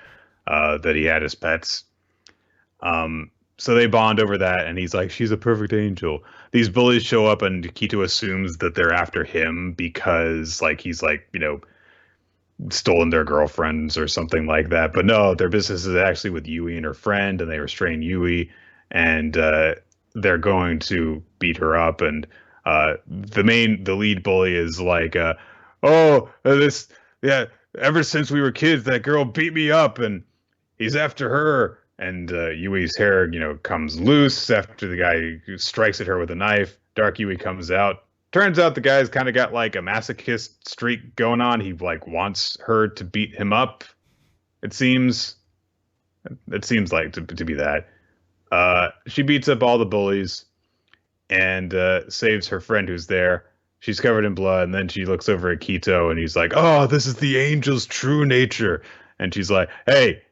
that he had as pets. So they bond over that, and he's like, she's a perfect angel. These bullies show up, and Kito assumes that they're after him because, like, he's like, stolen their girlfriends or something like that. But no, their business is actually with Yui and her friend, and they restrain Yui, and they're going to beat her up. And the lead bully is like, yeah, ever since we were kids, that girl beat me up, and he's after her. And Yui's hair, comes loose after the guy strikes at her with a knife. Dark Yui comes out. Turns out the guy's kind of got like a masochist streak going on. He like wants her to beat him up. It seems. It seems like to be that. She beats up all the bullies and saves her friend who's there. She's covered in blood, and then she looks over at Kito, and he's like, "Oh, this is the angel's true nature." And she's like, "Hey,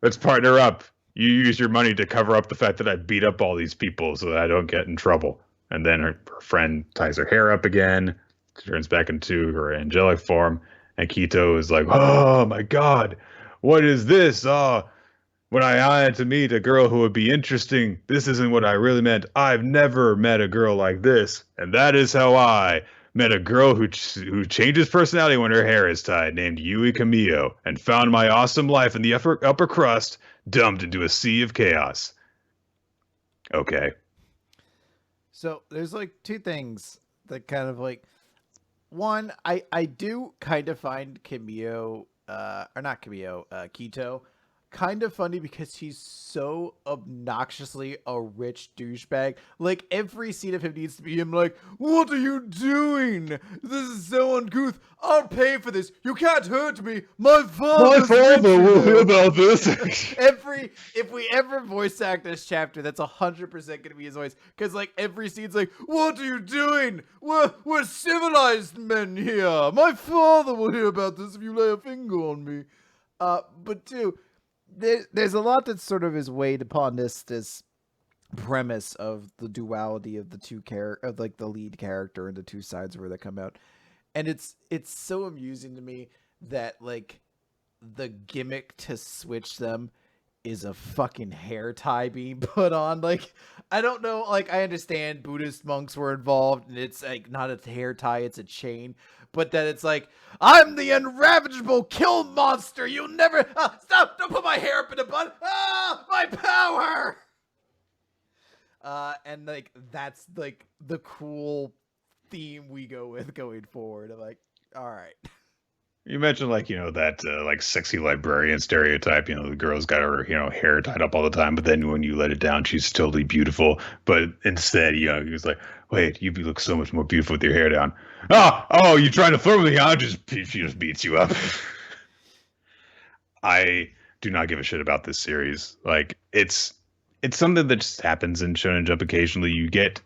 let's partner up. You use your money to cover up the fact that I beat up all these people so that I don't get in trouble." And then her friend ties her hair up again, turns back into her angelic form, and Kito is like, "Oh my God, what is this? Oh, when I wanted to meet a girl who would be interesting, this isn't what I really meant. I've never met a girl like this, and that is how I met a girl who changes personality when her hair is tied, named Yui Kamio, and found my awesome life in the upper crust, dumped into a sea of chaos." Okay. So there's like two things that kind of like one, I do kind of find Kamio or not Kamio, Kito kind of funny because he's so obnoxiously a rich douchebag. Like every scene of him needs to be him like, "What are you doing? This is so uncouth. I'll pay for this. You can't hurt me. My father will hear about this." if we ever voice act this chapter, that's 100% gonna be his voice. Because like every scene's like, "What are you doing? We're civilized men here. My father will hear about this if you lay a finger on me." But two, there's a lot that sort of is weighed upon this premise of the duality of the two of like the lead character and the two sides where they come out, and it's so amusing to me that like the gimmick to switch them is a fucking hair tie being put on. Like, I don't know, like I understand Buddhist monks were involved and it's like not a hair tie, it's a chain, but that it's like, "I'm the unravageable kill monster. You'll never stop. Don't put my hair up in a bun. My power." And like that's like the cool theme we go with going forward. I'm like, all right. You mentioned like that like sexy librarian stereotype. The girl's got her hair tied up all the time, but then when you let it down, she's totally beautiful. But instead, he was like, "Wait, you look so much more beautiful with your hair down." Oh, you trying to flirt with me? She just beats you up. I do not give a shit about this series. Like it's something that just happens in Shonen Jump occasionally. You get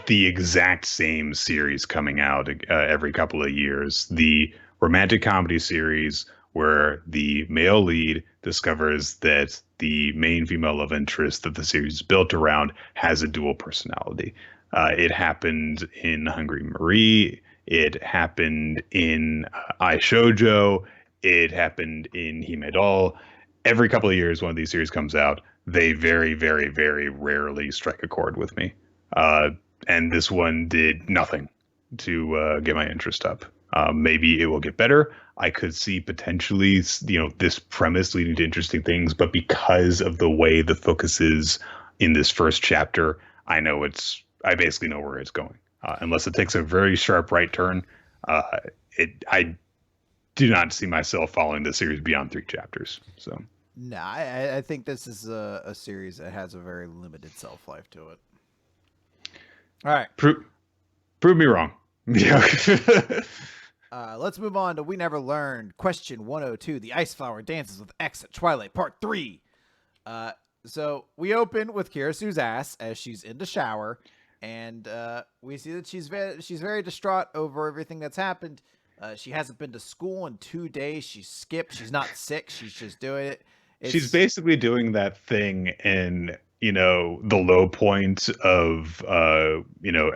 the exact same series coming out every couple of years. The romantic comedy series where the male lead discovers that the main female love interest that the series is built around has a dual personality. It happened in Hungry Marie. It happened in I Shoujo. It happened in Hime Doll. Every couple of years, one of these series comes out. They very, very, very rarely strike a chord with me. And this one did nothing to get my interest up. Maybe it will get better. I could see potentially, this premise leading to interesting things, but because of the way the focus is in this first chapter, I know it's I basically know where it's going. Unless it takes a very sharp right turn, I do not see myself following the series beyond 3 chapters. So no, I think this is a series that has a very limited shelf life to it. All right, prove me wrong. Yeah. Let's move on to We Never Learned. Question 102: The Ice Flower dances with X at Twilight, Part 3. So we open with Kirisu's ass as she's in the shower, and we see that she's very distraught over everything that's happened. She hasn't been to school in 2 days. She's skipped. She's not sick. She's just doing it. She's basically doing that thing in, the low point of,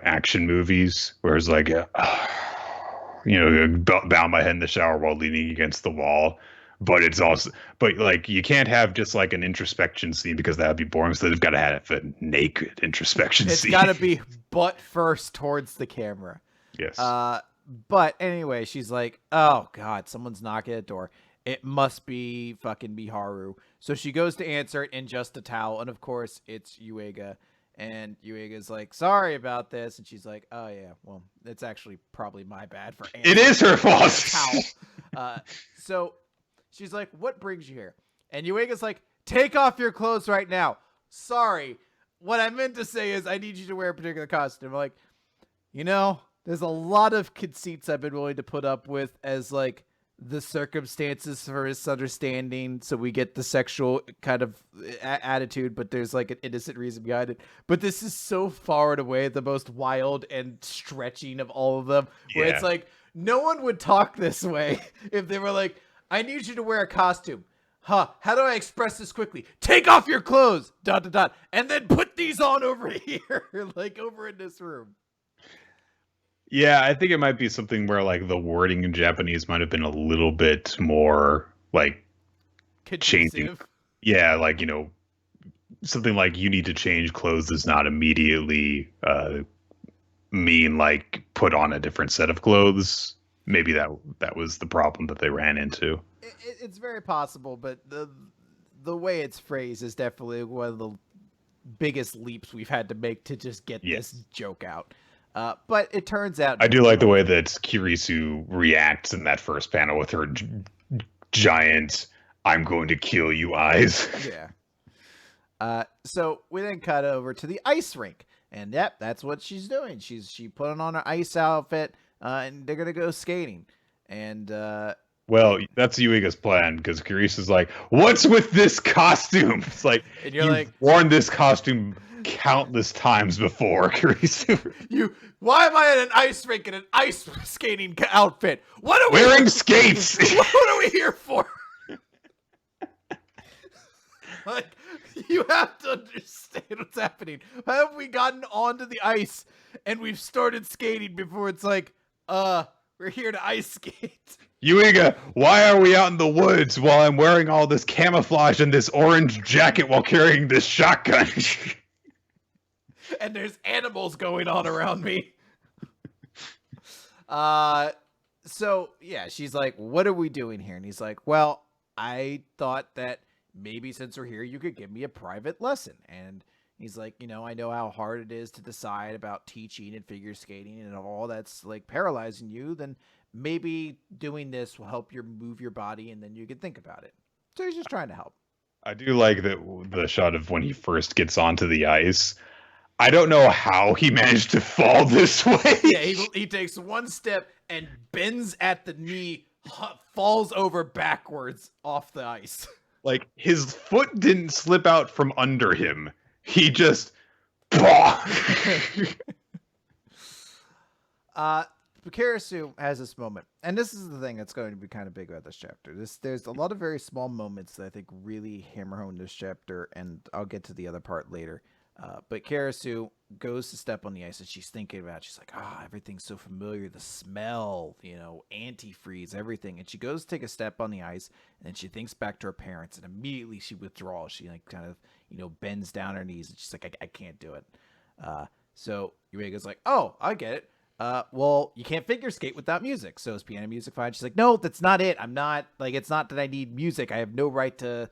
action movies where it's like, bow my head in the shower while leaning against the wall. But it's also, like, you can't have just like an introspection scene because that would be boring. So they've got to have a naked introspection scene. It's got to be butt first towards the camera. Yes. But anyway, she's like, oh God, someone's knocking at the door. It must be fucking Miharu. So she goes to answer it in just a towel. And of course, it's Yuiga. And Yuiga's like, sorry about this. And she's like, oh yeah, well, it's actually probably my bad for answering. It is her fault. Towel. So she's like, what brings you here? And Yuiga's like, take off your clothes right now. Sorry. What I meant to say is I need you to wear a particular costume. I'm like, there's a lot of conceits I've been willing to put up with as like the circumstances for misunderstanding, so we get the sexual kind of attitude, but there's like an innocent reason behind it. But this is so far and away the most wild and stretching of all of them, where it's like no one would talk this way if they were like, I need you to wear a costume. How do I express this quickly? Take off your clothes, ... and then put these on over here, like over in this room. Yeah, I think it might be something where like the wording in Japanese might have been a little bit more like changing. Yeah, like, something like you need to change clothes does not immediately mean like put on a different set of clothes. Maybe that was the problem that they ran into. It's very possible, but the way it's phrased is definitely one of the biggest leaps we've had to make to just get this joke out. But it turns out... I do like the way that Kirisu reacts in that first panel with her giant, I'm going to kill you eyes. Yeah. So we then cut over to the ice rink. And that's what she's doing. She put on her ice outfit, and they're going to go skating. And... well, that's Yuiga's plan, because Kirisu's like, what's with this costume? It's like, and you're like, worn this costume countless times before, Kirisu. Why am I in an ice rink in an ice skating outfit? What are we wearing skates? What are we here for? Like, you have to understand what's happening. How have we gotten onto the ice and we've started skating before it's like, we're here to ice skate? Yuiga, why are we out in the woods while I'm wearing all this camouflage and this orange jacket while carrying this shotgun? And there's animals going on around me. So yeah, she's like, what are we doing here? And he's like, well, I thought that maybe since we're here, you could give me a private lesson. And he's like, I know how hard it is to decide about teaching and figure skating and all that's like paralyzing you. Then maybe doing this will help you move your body and then you can think about it. So he's just trying to help. I do like the shot of when he first gets onto the ice. I don't know how he managed to fall this way. Yeah, he takes one step and bends at the knee, falls over backwards off the ice. Like, his foot didn't slip out from under him. He just... Kirisu has this moment, and this is the thing that's going to be kind of big about this chapter. There's a lot of very small moments that I think really hammer home this chapter, and I'll get to the other part later. But Kirisu goes to step on the ice, and she's thinking about it. She's like, everything's so familiar. The smell, antifreeze, everything. And she goes to take a step on the ice, and she thinks back to her parents, and immediately she withdraws. She kind of bends down her knees, and she's like, I can't do it. So Yuiga's like, oh, I get it. Well, you can't figure skate without music. So is piano music fine? She's like, no, that's not it. I'm not it's not that I need music. I have no right to,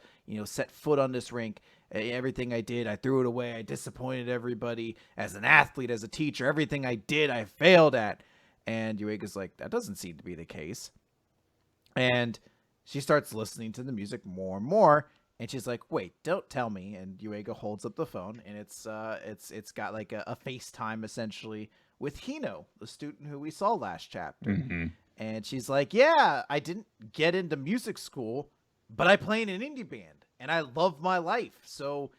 set foot on this rink. Everything I did, I threw it away. I disappointed everybody. As an athlete, as a teacher, everything I did, I failed at. And Yuega's like, that doesn't seem to be the case. And she starts listening to the music more and more. And she's like, wait, don't tell me. And Yuega holds up the phone, and it's got like a FaceTime essentially with Hino, the student who we saw last chapter. Mm-hmm. And she's like, yeah, I didn't get into music school, but I play in an indie band, and I love my life. So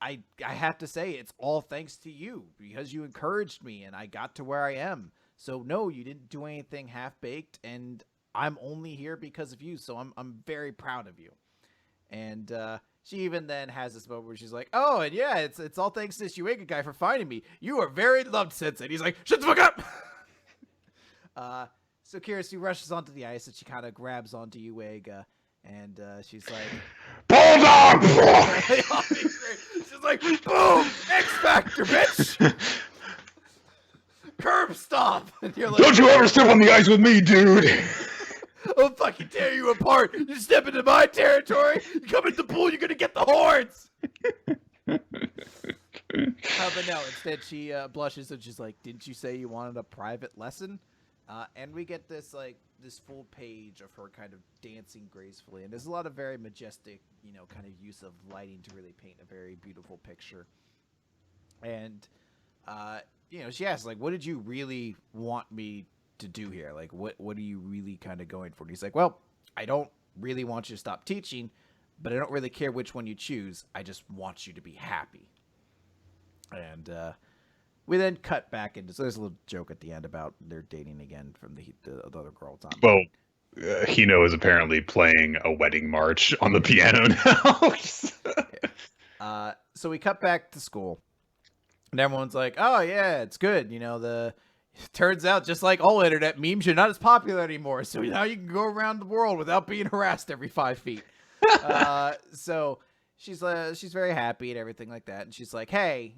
I have to say it's all thanks to you, because you encouraged me, and I got to where I am. So no, you didn't do anything half-baked, and I'm only here because of you. So I'm very proud of you. And she even then has this moment where she's like, oh, and yeah, it's all thanks to this Yuega guy for finding me. You are very loved, Sensei. And he's like, shut the fuck up! So Kirisu rushes onto the ice, and she kind of grabs onto Yuega, and she's like, Bulldog! She's like, boom! X-Factor, bitch! Curb stop! And you're like, don't you ever step on the ice with me, dude! I'll fucking tear you apart! You step into my territory, you come into the pool, you're gonna get the horns! But no, instead she blushes, and she's like, didn't you say you wanted a private lesson? And we get this full page of her kind of dancing gracefully, and there's a lot of very majestic, kind of use of lighting to really paint a very beautiful picture. And she asks, like, what did you really want me to do here? Like, what are you really kind of going for? And he's like, well, I don't really want you to stop teaching, but I don't really care which one you choose. I just want you to be happy. And we then cut back into, so there's a little joke at the end about they're dating again from the other girl time. Well, Hino is apparently playing a wedding march on the piano now. So we cut back to school, and everyone's like, oh yeah, it's good. Turns out, just like all internet memes, you're not as popular anymore. So now you can go around the world without being harassed every 5 feet. So she's very happy and everything like that. And she's like, hey,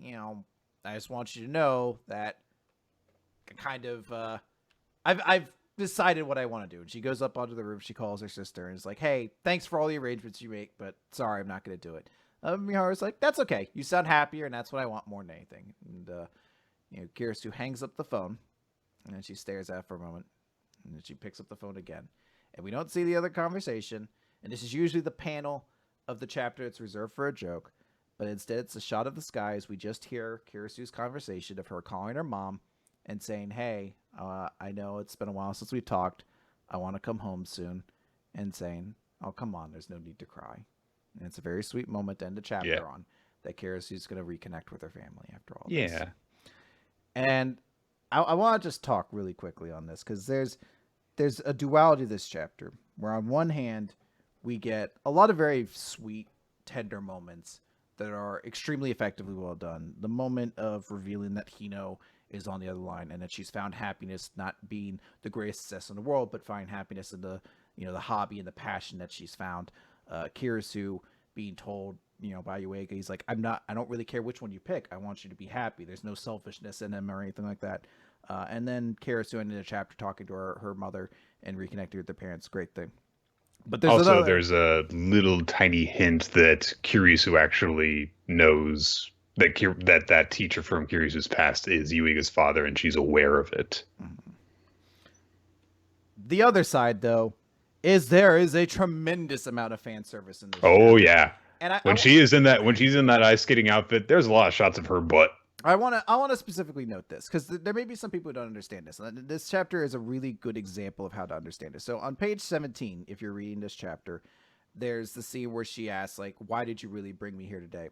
I just want you to know that kind of, I've decided what I want to do. And she goes up onto the roof. She calls her sister and is like, hey, thanks for all the arrangements you make, but sorry, I'm not going to do it. Miharu's like, that's okay. You sound happier, and that's what I want more than anything. And, Kirisu hangs up the phone, and then she stares at it for a moment, and then she picks up the phone again. And we don't see the other conversation, and this is usually the panel of the chapter that's reserved for a joke, but instead it's a shot of the sky as we just hear Kirisu's conversation of her calling her mom and saying, hey, I know it's been a while since we talked. I want to come home soon. And saying, oh, come on, there's no need to cry. And it's a very sweet moment to end the chapter on, that Kirisu's going to reconnect with her family after all this. Yeah. And I want to just talk really quickly on this, because there's a duality to this chapter, where on one hand, we get a lot of very sweet, tender moments that are extremely effectively well done. The moment of revealing that Hino is on the other line, and that she's found happiness not being the greatest success in the world, but finding happiness in the the hobby and the passion that she's found. Kirisu being told, by Yuega, he's like, I don't really care which one you pick. I want you to be happy. There's no selfishness in him or anything like that. And then Kirisu ended the chapter talking to her mother and reconnecting with their parents. Great thing. But there's a little tiny hint that Kirisu actually knows that teacher from Kirisu's past is Yuiga's father, and she's aware of it. The other side, though, is there is a tremendous amount of fan service in this. Oh yeah, and when she's in that ice skating outfit, there's a lot of shots of her butt. I want to specifically note this, because there may be some people who don't understand this. This chapter is a really good example of how to understand it. So on page 17, if you're reading this chapter, there's the scene where she asks, like, why did you really bring me here today?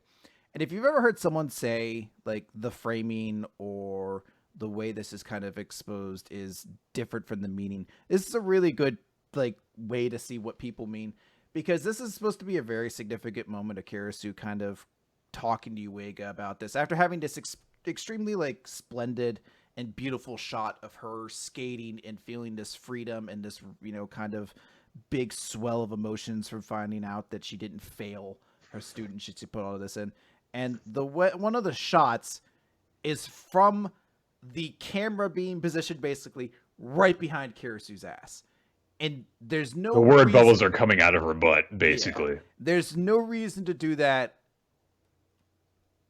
And if you've ever heard someone say, like, the framing or the way this is kind of exposed is different from the meaning, this is a really good, like, way to see what people mean, because this is supposed to be a very significant moment of Kirisu kind of talking to Yuega about this after having this extremely like splendid and beautiful shot of her skating and feeling this freedom and this kind of big swell of emotions from finding out that she didn't fail her student. She put all of this in, and one of the shots is from the camera being positioned basically right behind Kirisu's ass. And there's no the word bubbles are coming out of her butt, basically. Yeah, there's no reason to do that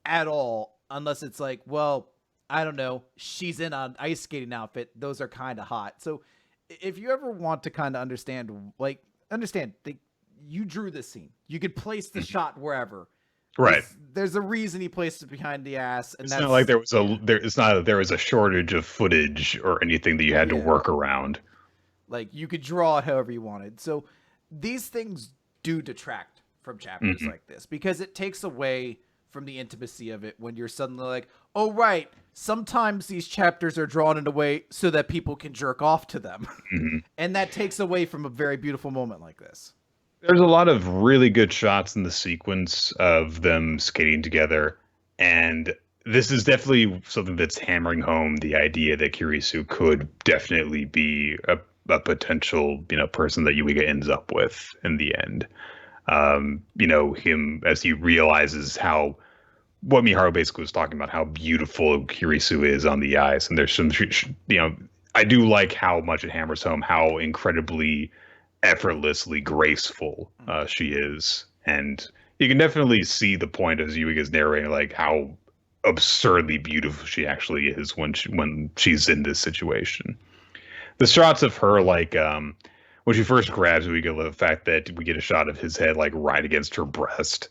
at all, unless it's like, well, I don't know, she's in an ice skating outfit. Those are kind of hot. So if you ever want to kind of understand you drew this scene. You could place the shot wherever. Right. There's a reason he placed it behind the ass, and it's that's not like it's not that there was a shortage of footage or anything that you had to work around. Like, you could draw it however you wanted. So these things do detract from chapters like this, because it takes away from the intimacy of it when you're suddenly like, oh, right, sometimes these chapters are drawn in a way so that people can jerk off to them. And that takes away from a very beautiful moment like this. There's a lot of really good shots in the sequence of them skating together, and this is definitely something that's hammering home the idea that Kurisu could definitely be a potential, person that Yuiga ends up with in the end. Him as he realizes what Miharu basically was talking about, how beautiful Kurisu is on the ice, and there's some, I do like how much it hammers home how incredibly effortlessly graceful she is, and you can definitely see the point as Yuiga's narrating, like how absurdly beautiful she actually is when she's in this situation. The shots of her, like when she first grabs Yuiga, the fact that we get a shot of his head like right against her breast,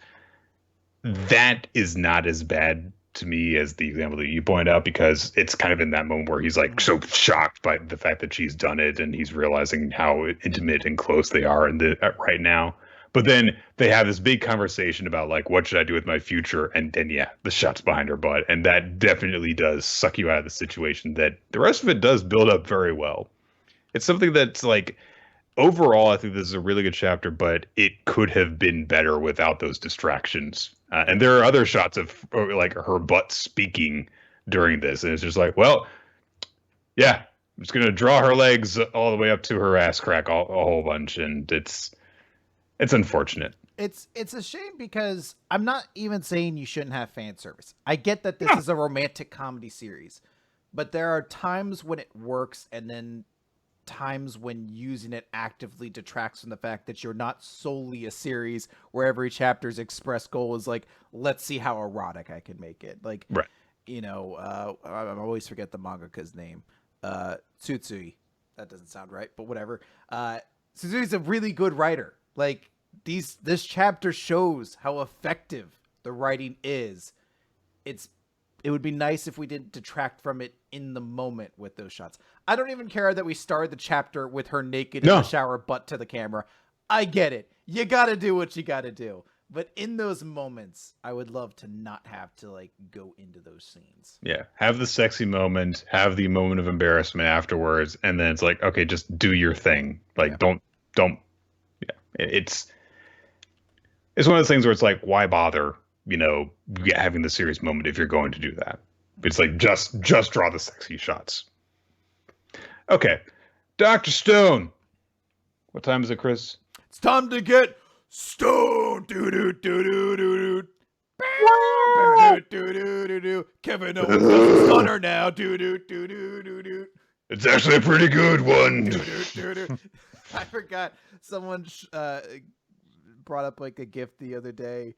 that is not as bad to me as the example that you point out, because it's kind of in that moment where he's like so shocked by the fact that she's done it, and he's realizing how intimate and close they are right now. But then they have this big conversation about like, what should I do with my future? And then the shot's behind her butt, and that definitely does suck you out of the situation. That the rest of it does build up very well. It's something that's like, overall, I think this is a really good chapter, but it could have been better without those distractions. And there are other shots of like her butt speaking during this, and it's just like, well, yeah, I'm just gonna draw her legs all the way up to her ass crack a whole bunch, and it's unfortunate. It's a shame, because I'm not even saying you shouldn't have fan service. I get that this is a romantic comedy series, but there are times when it works, and then times when using it actively detracts from the fact that you're not solely a series where every chapter's express goal is like, let's see how erotic I can make it. Like, right. I always forget the mangaka's name. Tsutsui. That doesn't sound right, but whatever. Tsutsui's a really good writer. Like, this chapter shows how effective the writing is. It would be nice if we didn't detract from it in the moment with those shots. I don't even care that we started the chapter with her naked in the shower, butt to the camera. I get it. You got to do what you got to do. But in those moments, I would love to not have to like go into those scenes. Yeah. Have the sexy moment, have the moment of embarrassment afterwards. And then it's like, okay, just do your thing. Like, don't. It's one of those things where it's like, why bother? Having the serious moment if you're going to do that. It's like, just draw the sexy shots. Okay. Dr. Stone. What time is it, Chris? It's time to get stoned. Do-do-do-do-do-do. Do-do-do-do-do. Kevin Owens is a stunner now. Do-do-do-do-do-do. It's actually a pretty good one. Do-do-do-do. I forgot. Someone brought up like a gift the other day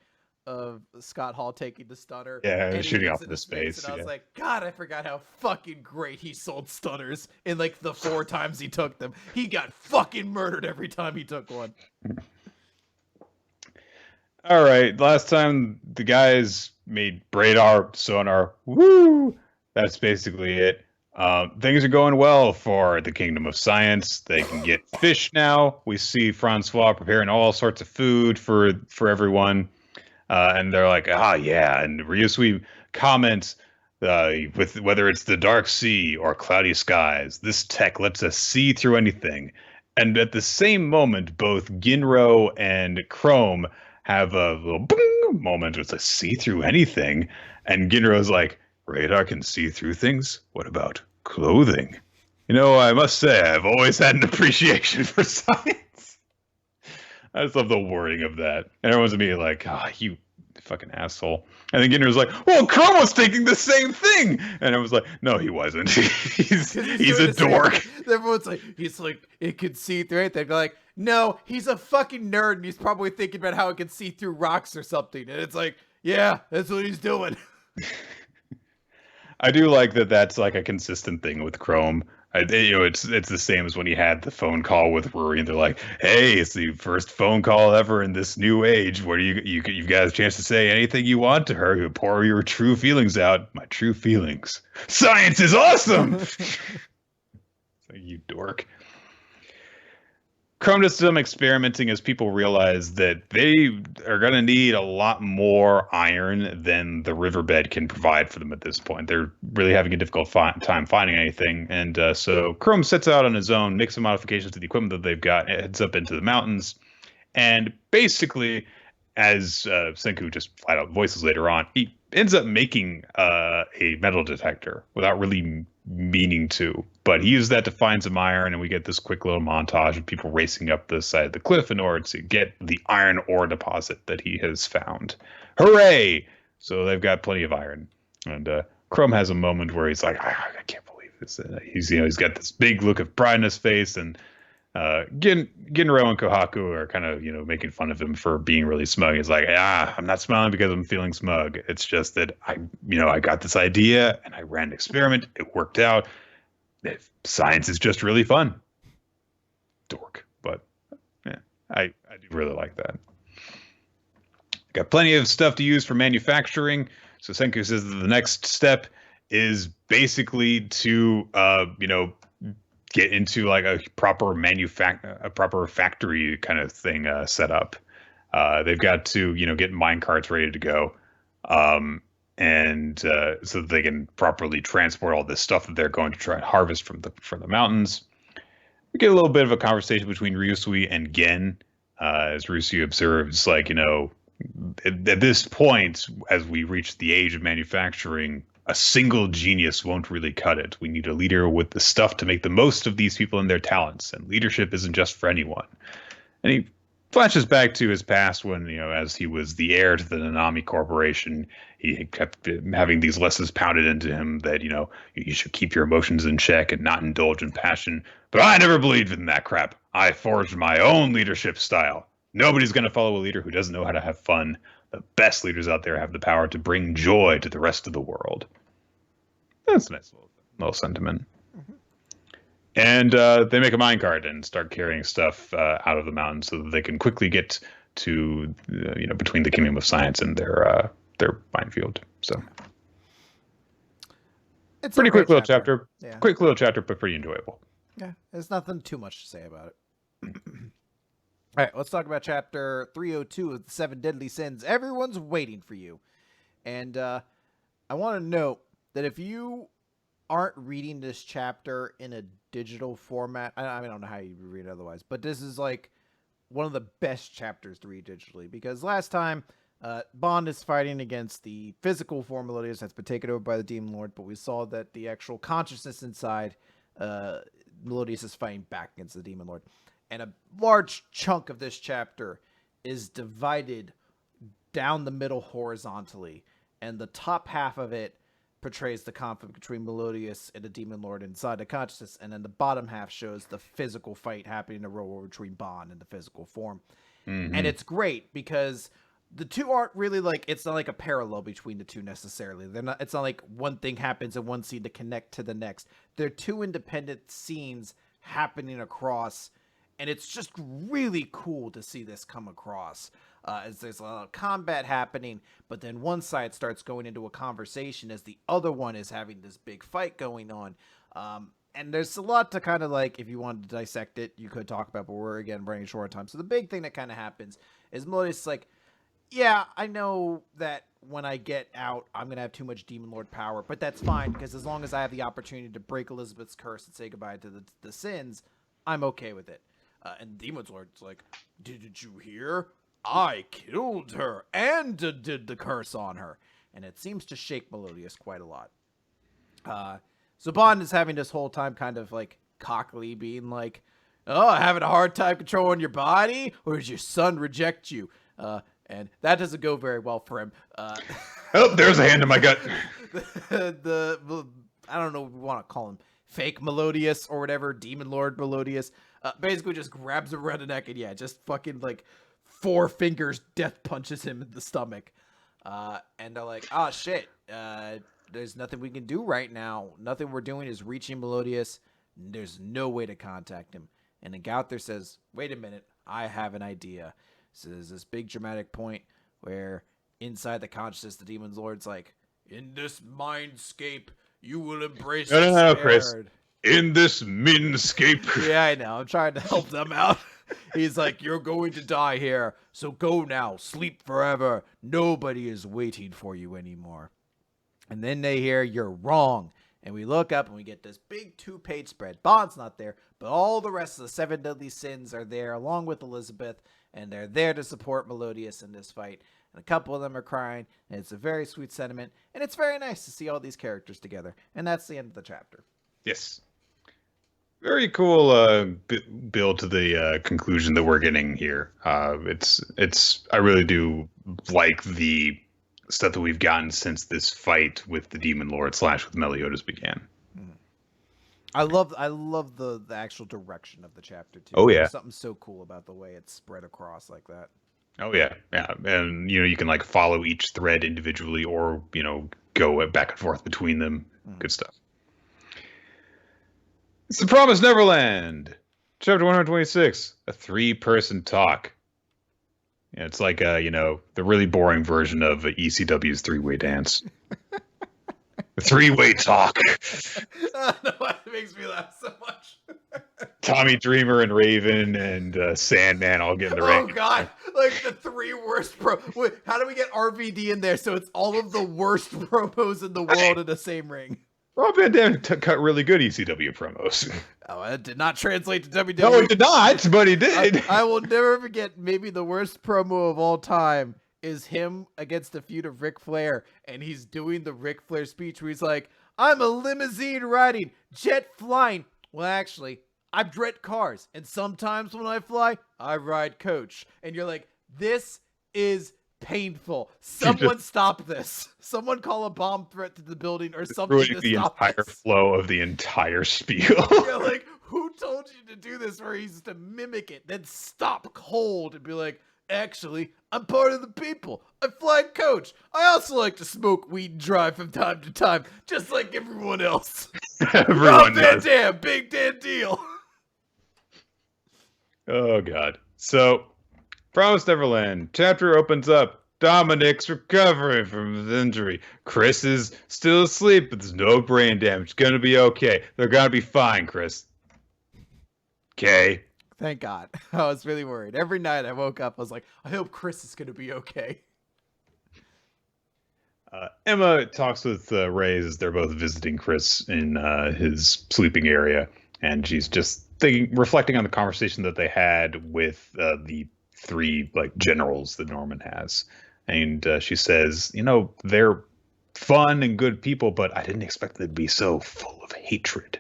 of Scott Hall taking the stunner. Yeah, and shooting off into space. And I was like, God, I forgot how fucking great he sold stunners in like the 4 times he took them. He got fucking murdered every time he took one. All right, last time the guys made radar, sonar. Woo! That's basically it. Things are going well for the Kingdom of Science. They can get fish now. We see Francois preparing all sorts of food for everyone. And they're like, yeah. And Ryusui comments with whether it's the dark sea or cloudy skies, this tech lets us see through anything. And at the same moment, both Ginro and Chrome have a little boom moment where it's like, see through anything. And Ginro's like, radar can see through things? What about clothing? I must say, I've always had an appreciation for science. I just love the wording of that. And everyone's immediately like, you fucking asshole. And then Ginner's like, well, Chrome was thinking the same thing. And I was like, no, he wasn't. he's a dork. Everyone's like, he's like, it could see through anything. They're like, no, he's a fucking nerd, and he's probably thinking about how it can see through rocks or something. And it's like, yeah, that's what he's doing. I do like that. That's like a consistent thing with Chrome. It's the same as when he had the phone call with Rory, and they're like, "Hey, it's the first phone call ever in this new age. Where you've got a chance to say anything you want to her. You pour your true feelings out. My true feelings. Science is awesome." It's like, you dork. Chrome does some experimenting as people realize that they are going to need a lot more iron than the riverbed can provide for them at this point. They're really having a difficult time finding anything. And so Chrome sets out on his own, makes some modifications to the equipment that they've got, heads up into the mountains. And basically, as Senku just flat out voices later on, he ends up making a metal detector without really meaning to. But he used that to find some iron, and we get this quick little montage of people racing up the side of the cliff in order to get the iron ore deposit that he has found. Hooray! So they've got plenty of iron. And Chrome has a moment where he's like, I can't believe this. He's got this big look of pride in his face, and Ginro and Kohaku are kind of, making fun of him for being really smug. He's like, I'm not smiling because I'm feeling smug. It's just that I got this idea and I ran an experiment. It worked out. Science is just really fun. Dork. But yeah, I do really like that. Got plenty of stuff to use for manufacturing. So Senku says that the next step is basically to, get into like a proper factory kind of thing set up. They've got to, get mine carts ready to go. And so that they can properly transport all this stuff that they're going to try and harvest from the mountains. We get a little bit of a conversation between Ryusui and Gen, as Ryusui observes, like, at this point, as we reach the age of manufacturing, a single genius won't really cut it. We need a leader with the stuff to make the most of these people and their talents, and leadership isn't just for anyone. And he flashes back to his past when, as he was the heir to the Nanami Corporation, he kept having these lessons pounded into him that, you should keep your emotions in check and not indulge in passion. But I never believed in that crap. I forged my own leadership style. Nobody's going to follow a leader who doesn't know how to have fun. The best leaders out there have the power to bring joy to the rest of the world. That's a nice little sentiment. Mm-hmm. And they make a minecart and start carrying stuff out of the mountains so that they can quickly get to, between the Kingdom of Science and their minefield. So it's pretty quick little chapter. Yeah. Quick little chapter, but pretty enjoyable. Yeah, there's nothing too much to say about it. All right, let's talk about chapter 302 of the 7 Deadly Sins. Everyone's waiting for you. And I want to note that if you aren't reading this chapter in a digital format, I don't know how you read it otherwise, but this is like one of the best chapters to read digitally, because last time Bond is fighting against the physical form Melodius that's been taken over by the Demon Lord, but we saw that the actual consciousness inside Melodius is fighting back against the Demon Lord. And a large chunk of this chapter is divided down the middle horizontally. And the top half of it portrays the conflict between Melodius and the Demon Lord inside the consciousness. And then the bottom half shows the physical fight happening in a row between Bond and the physical form. Mm-hmm. And it's great because the two aren't really like, it's not like a parallel between the two necessarily. It's not like one thing happens in one scene to connect to the next. They're two independent scenes happening across. And it's just really cool to see this come across as there's a lot of combat happening, but then one side starts going into a conversation as the other one is having this big fight going on. And there's a lot to kind of like, if you wanted to dissect it, you could talk about, but we're again running short on time. So the big thing that kind of happens is Melodius like, yeah, I know that when I get out, I'm going to have too much Demon Lord power, but that's fine because as long as I have the opportunity to break Elizabeth's curse and say goodbye to the sins, I'm okay with it. And Demon Lord's like, did you hear? I killed her and did the curse on her. And it seems to shake Melodius quite a lot. So Bond is having this whole time kind of like cockily being like, oh, having a hard time controlling your body? Or did your son reject you? And that doesn't go very well for him. Oh, there's a hand in my gut. I don't know what we want to call him. Fake Melodius or whatever, Demon Lord Melodius. Basically just grabs him around the neck and just fucking like 4 fingers death punches him in the stomach. And they're like, oh shit, there's nothing we can do right now. Nothing we're doing is reaching Melodius. There's no way to contact him. And then Gauther says, wait a minute, I have an idea. So there's this big dramatic point where inside the consciousness, the Demon Lord's like, in this mindscape, you will embrace No, Chris. In this minscape. Yeah, I know. I'm trying to help them out. He's like, you're going to die here. So go now. Sleep forever. Nobody is waiting for you anymore. And then they hear, you're wrong. And we look up and we get this big 2-page spread. Bond's not there, but all the rest of the 7 deadly sins are there along with Elizabeth. And they're there to support Melodius in this fight. And a couple of them are crying. And it's a very sweet sentiment. And it's very nice to see all these characters together. And that's the end of the chapter. Yes. Very cool build to the conclusion that we're getting here. It's I really do like the stuff that we've gotten since this fight with the Demon Lord / with Meliodas began. I love the actual direction of the chapter too. Oh yeah, there's something so cool about the way it's spread across like that. Oh yeah, and you can like follow each thread individually, or go back and forth between them. Good stuff. It's the Promised Neverland, chapter 126, a 3-person talk. Yeah, it's like the really boring version of ECW's 3-way dance. The 3-way talk. I don't know why it makes me laugh so much. Tommy Dreamer and Raven and Sandman all get in the ring. Oh god, like the 3 worst Wait, how do we get RVD in there so it's all of the worst promos in the world in the same ring? Rob Van Dam cut really good ECW promos. Oh, it did not translate to WWE. No, it did not, but he did. I will never forget, maybe the worst promo of all time is him against the feud of Ric Flair, and he's doing the Ric Flair speech where he's like, I'm a limousine riding, jet flying. Well, actually, I dread cars, and sometimes when I fly, I ride coach. And you're like, this is painful. Someone stop this. Someone call a bomb threat to the building or something to the stop entire this. flow of the entire spiel. You're like, who told you to do this? Where he's to mimic it, then stop cold and be like, actually, I'm part of the people. I fly coach. I also like to smoke weed and drive from time to time, just like everyone else. Everyone does. Damn, big damn deal. Oh, God. So, Promised Neverland, chapter opens up. Dominic's recovering from his injury. Chris is still asleep, but there's no brain damage. Gonna be okay. They're gonna be fine, Chris. Okay. Thank God. I was really worried. Every night I woke up, I was like, I hope Chris is gonna be okay. Emma talks with Ray as they're both visiting Chris in his sleeping area, and she's just reflecting on the conversation that they had with the 3 generals that Norman has. And she says, they're fun and good people, but I didn't expect them to be so full of hatred.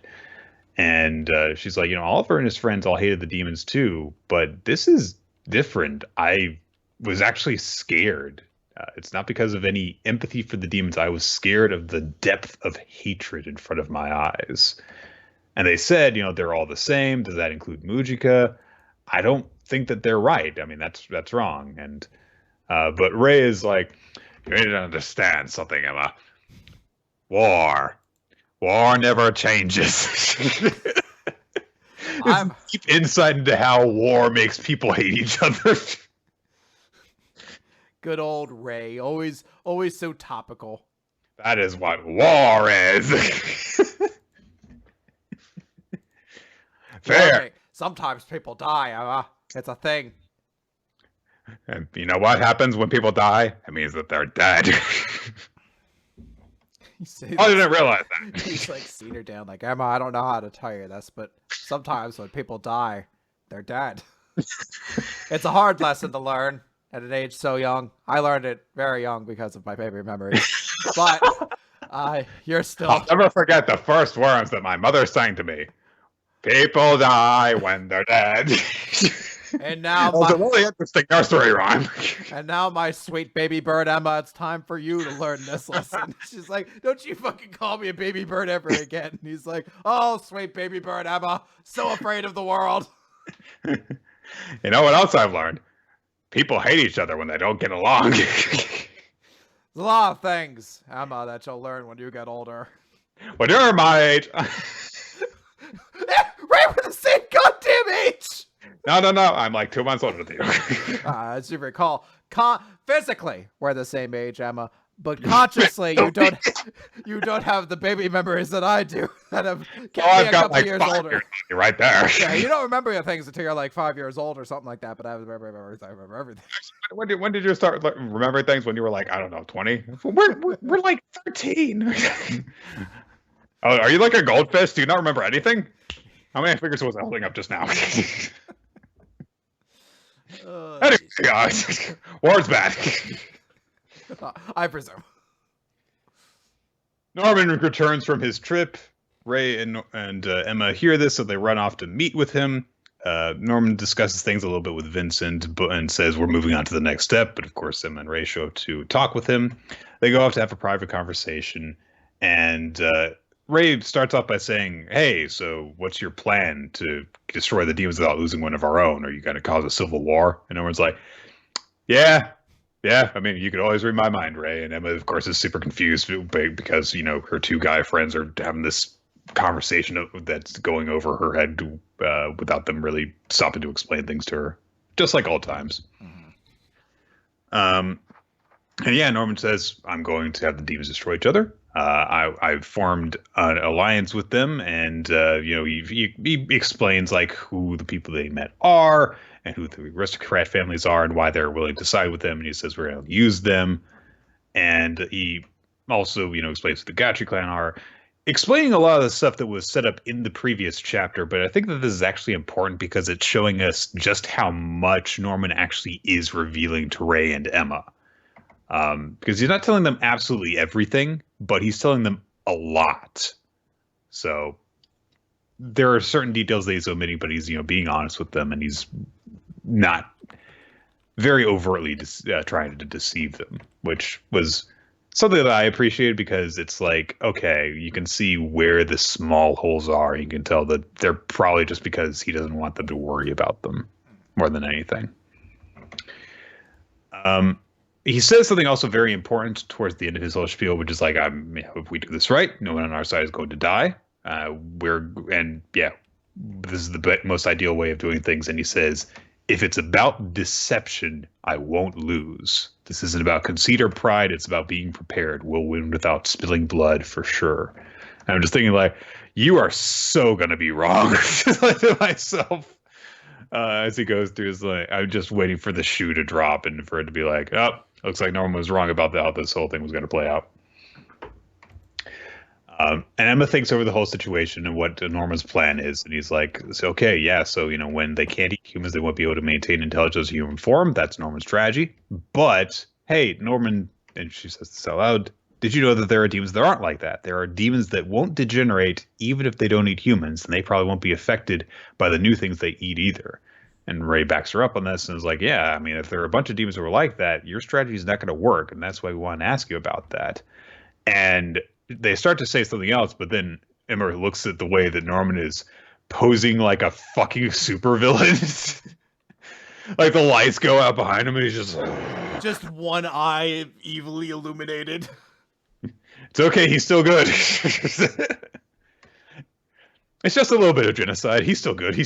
And she's like, Oliver and his friends all hated the demons too, but this is different. I was actually scared. It's not because of any empathy for the demons. I was scared of the depth of hatred in front of my eyes. And they said, they're all the same. Does that include Mujika? I don't think that they're right. I mean, that's wrong. And but Ray is like, you need to understand something, Emma. War never changes. I'm deep insight into how war makes people hate each other. Good old Ray, always so topical. That is what war is. Fair. Okay. Sometimes people die. It's a thing. And you know what happens when people die? It means that they're dead. I didn't realize that. He's like seen her down, like, Emma, I don't know how to tell you this, but sometimes when people die, they're dead. It's a hard lesson to learn at an age so young. I learned it very young because of my baby memories. But you're still... I'll never forget the first words that my mother sang to me. People die when they're dead. And now it's a really interesting nursery rhyme. And now my sweet baby bird, Emma, it's time for you to learn this lesson. She's like, don't you fucking call me a baby bird ever again. And he's like, oh, sweet baby bird, Emma, so afraid of the world. You know what else I've learned? People hate each other when they don't get along. There's a lot of things, Emma, that you'll learn when you get older. When you're my age. Right, we're the same goddamn age. No. I'm like 2 months older than you. As you recall, physically we're the same age, Emma, but consciously you don't have the baby memories that I do. That have kept me a couple years older. Right there. Yeah, you don't remember your things until you're like 5 years old or something like that. But I remember everything. When did you start remembering things? When you were like, I don't know, 20? We're like 13. Oh, are you like a goldfish? Do you not remember anything? How many fingers was I holding up just now? Anyway, guys, Ward's back. I presume. Norman returns from his trip. Ray and Emma hear this, so they run off to meet with him. Norman discusses things a little bit with Vincent and says we're moving on to the next step. But of course, Emma and Ray show up to talk with him. They go off to have a private conversation, and Ray starts off by saying, "Hey, so what's your plan to destroy the demons without losing one of our own? Are you going to cause a civil war?" And Norman's like, "Yeah. I mean, you could always read my mind, Ray." And Emma, of course, is super confused because her two guy friends are having this conversation that's going over her head without them really stopping to explain things to her, just like all times. And yeah, Norman says, "I'm going to have the demons destroy each other. I've formed an alliance with them," and he explains like who the people they met are and who the aristocrat families are and why they're willing to side with them. And he says we're going to use them, and he also explains who the Gatchi clan are, explaining a lot of the stuff that was set up in the previous chapter. But I think that this is actually important because it's showing us just how much Norman actually is revealing to Ray and Emma. Because he's not telling them absolutely everything, but he's telling them a lot. So there are certain details that he's omitting, but he's being honest with them, and he's not very overtly trying to deceive them, which was something that I appreciated because it's like, okay, you can see where the small holes are. You can tell that they're probably just because he doesn't want them to worry about them more than anything. He says something also very important towards the end of his whole spiel, which is like, if we do this right, no one on our side is going to die. This is the most ideal way of doing things. And he says, if it's about deception, I won't lose. This isn't about conceit or pride. It's about being prepared. We'll win without spilling blood for sure. And I'm just thinking like, you are so going to be wrong to myself. As he goes through his like, I'm just waiting for the shoe to drop and for it to be like, oh, looks like Norman was wrong about how this whole thing was going to play out. And Emma thinks over the whole situation and what Norman's plan is. And he's like, okay, yeah, so, when they can't eat humans, they won't be able to maintain intelligence in human form. That's Norman's strategy. But, hey, Norman, and she says this out loud, did you know that there are demons that aren't like that? There are demons that won't degenerate even if they don't eat humans, and they probably won't be affected by the new things they eat either. And Ray backs her up on this and is like, yeah, I mean, if there are a bunch of demons who are like that, your strategy is not going to work, and that's why we want to ask you about that. And they start to say something else, but then Emma looks at the way that Norman is posing like a fucking supervillain. Like the lights go out behind him and he's just one eye evilly illuminated. It's okay, he's still good. It's just a little bit of genocide. He's still good.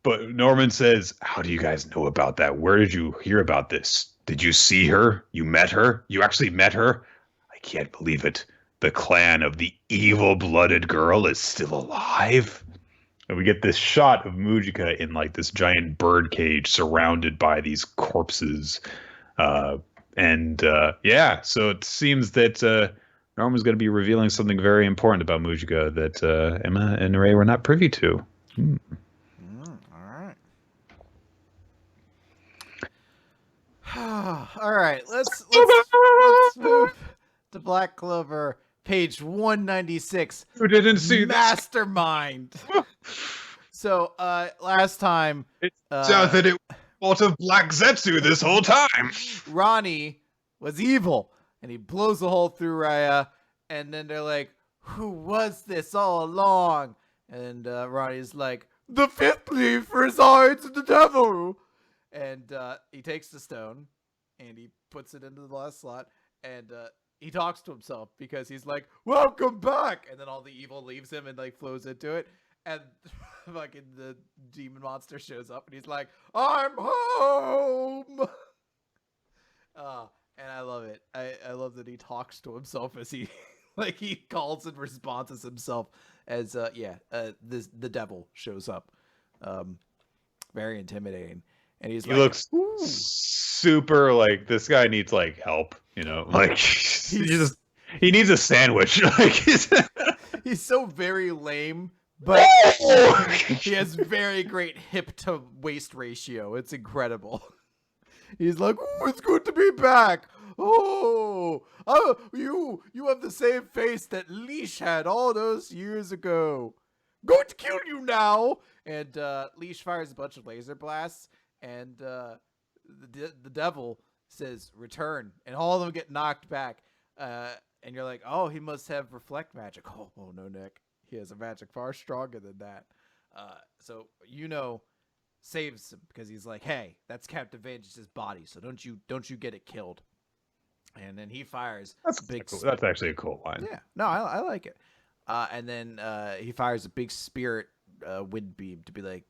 But Norman says, how do you guys know about that? Where did you hear about this? Did you see her? You met her? You actually met her? I can't believe it. The clan of the evil-blooded girl is still alive? And we get this shot of Mujika in like this giant bird cage surrounded by these corpses. So it seems that Norman's going to be revealing something very important about Mujika that Emma and Ray were not privy to. All right, let's move to Black Clover, page 196. Who didn't see Mastermind. So, last time it sounds that it was fault of Black Zetsu this whole time. Ronnie was evil, and he blows a hole through Raya, and then they're like, "Who was this all along?" And Ronnie's like, "The fifth leaf resides in the devil." And he takes the stone and he puts it into the last slot, and he talks to himself because he's like, "Welcome back," and then all the evil leaves him and like flows into it, and fucking the demon monster shows up and he's like, "I'm home." And I love it. I love that he talks to himself as he like he calls and responds himself as the devil shows up. Very intimidating. And he looks super like this guy needs like help, you know, like he needs a sandwich. Like he's so very lame, but he has very great hip to waist ratio. It's incredible. He's like, "Oh, it's good to be back. Oh, you have the same face that Leash had all those years ago. Going to kill you now." And Leash fires a bunch of laser blasts, and the devil says, "Return," and all of them get knocked back. And you're like, "Oh, he must have reflect magic." Oh no, Nick, he has a magic far stronger than that. So saves him because he's like, "Hey, that's Captain Vange's body, so don't you get it killed." And then he fires that's actually a cool line. Yeah, no, I like it. And then he fires a big spirit wind beam to be like,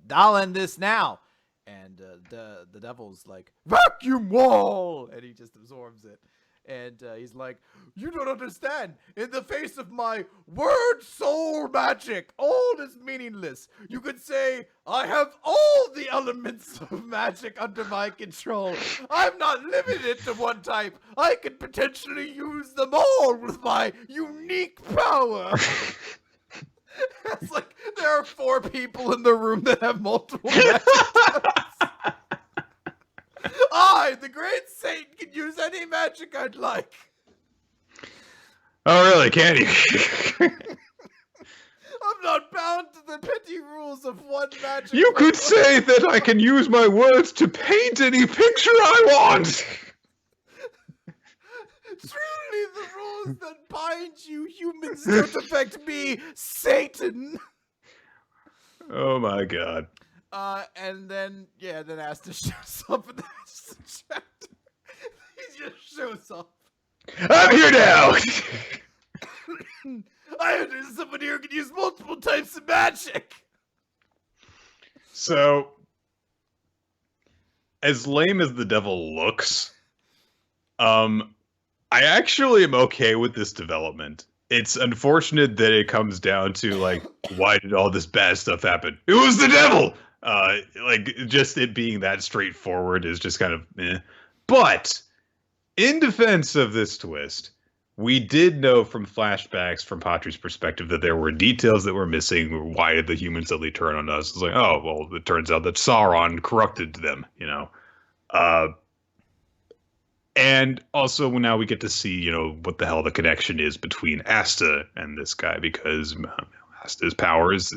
"I'll end this now." And the devil's like, "Vacuum wall," and he just absorbs it. And he's like, "You don't understand. In the face of my word soul magic, all is meaningless. You could say I have all the elements of magic under my control. I'm not limited to one type. I could potentially use them all with my unique power." It's like there are 4 people in the room that have multiple magic types. I, the great Satan, can use any magic I'd like. Oh, really? Can you? I'm not bound to the petty rules of one magic. You could say that I can use my words to paint any picture I want. Truly, the rules that bind you humans don't affect me, Satan. Oh my god. And then Asta shows up in the chapter. He just shows up. I'm here now! I heard there's someone here who can use multiple types of magic. So, as lame as the devil looks, I actually am okay with this development. It's unfortunate that it comes down to, like, why did all this bad stuff happen? It was the devil! Like, just it being that straightforward is just kind of meh. But, in defense of this twist, we did know from flashbacks from Patri's perspective that there were details that were missing. Why did the humans suddenly turn on us? It's like, oh, well, it turns out that Sauron corrupted them, you know? And also now we get to see, you know, what the hell the connection is between Asta and this guy, because Asta's powers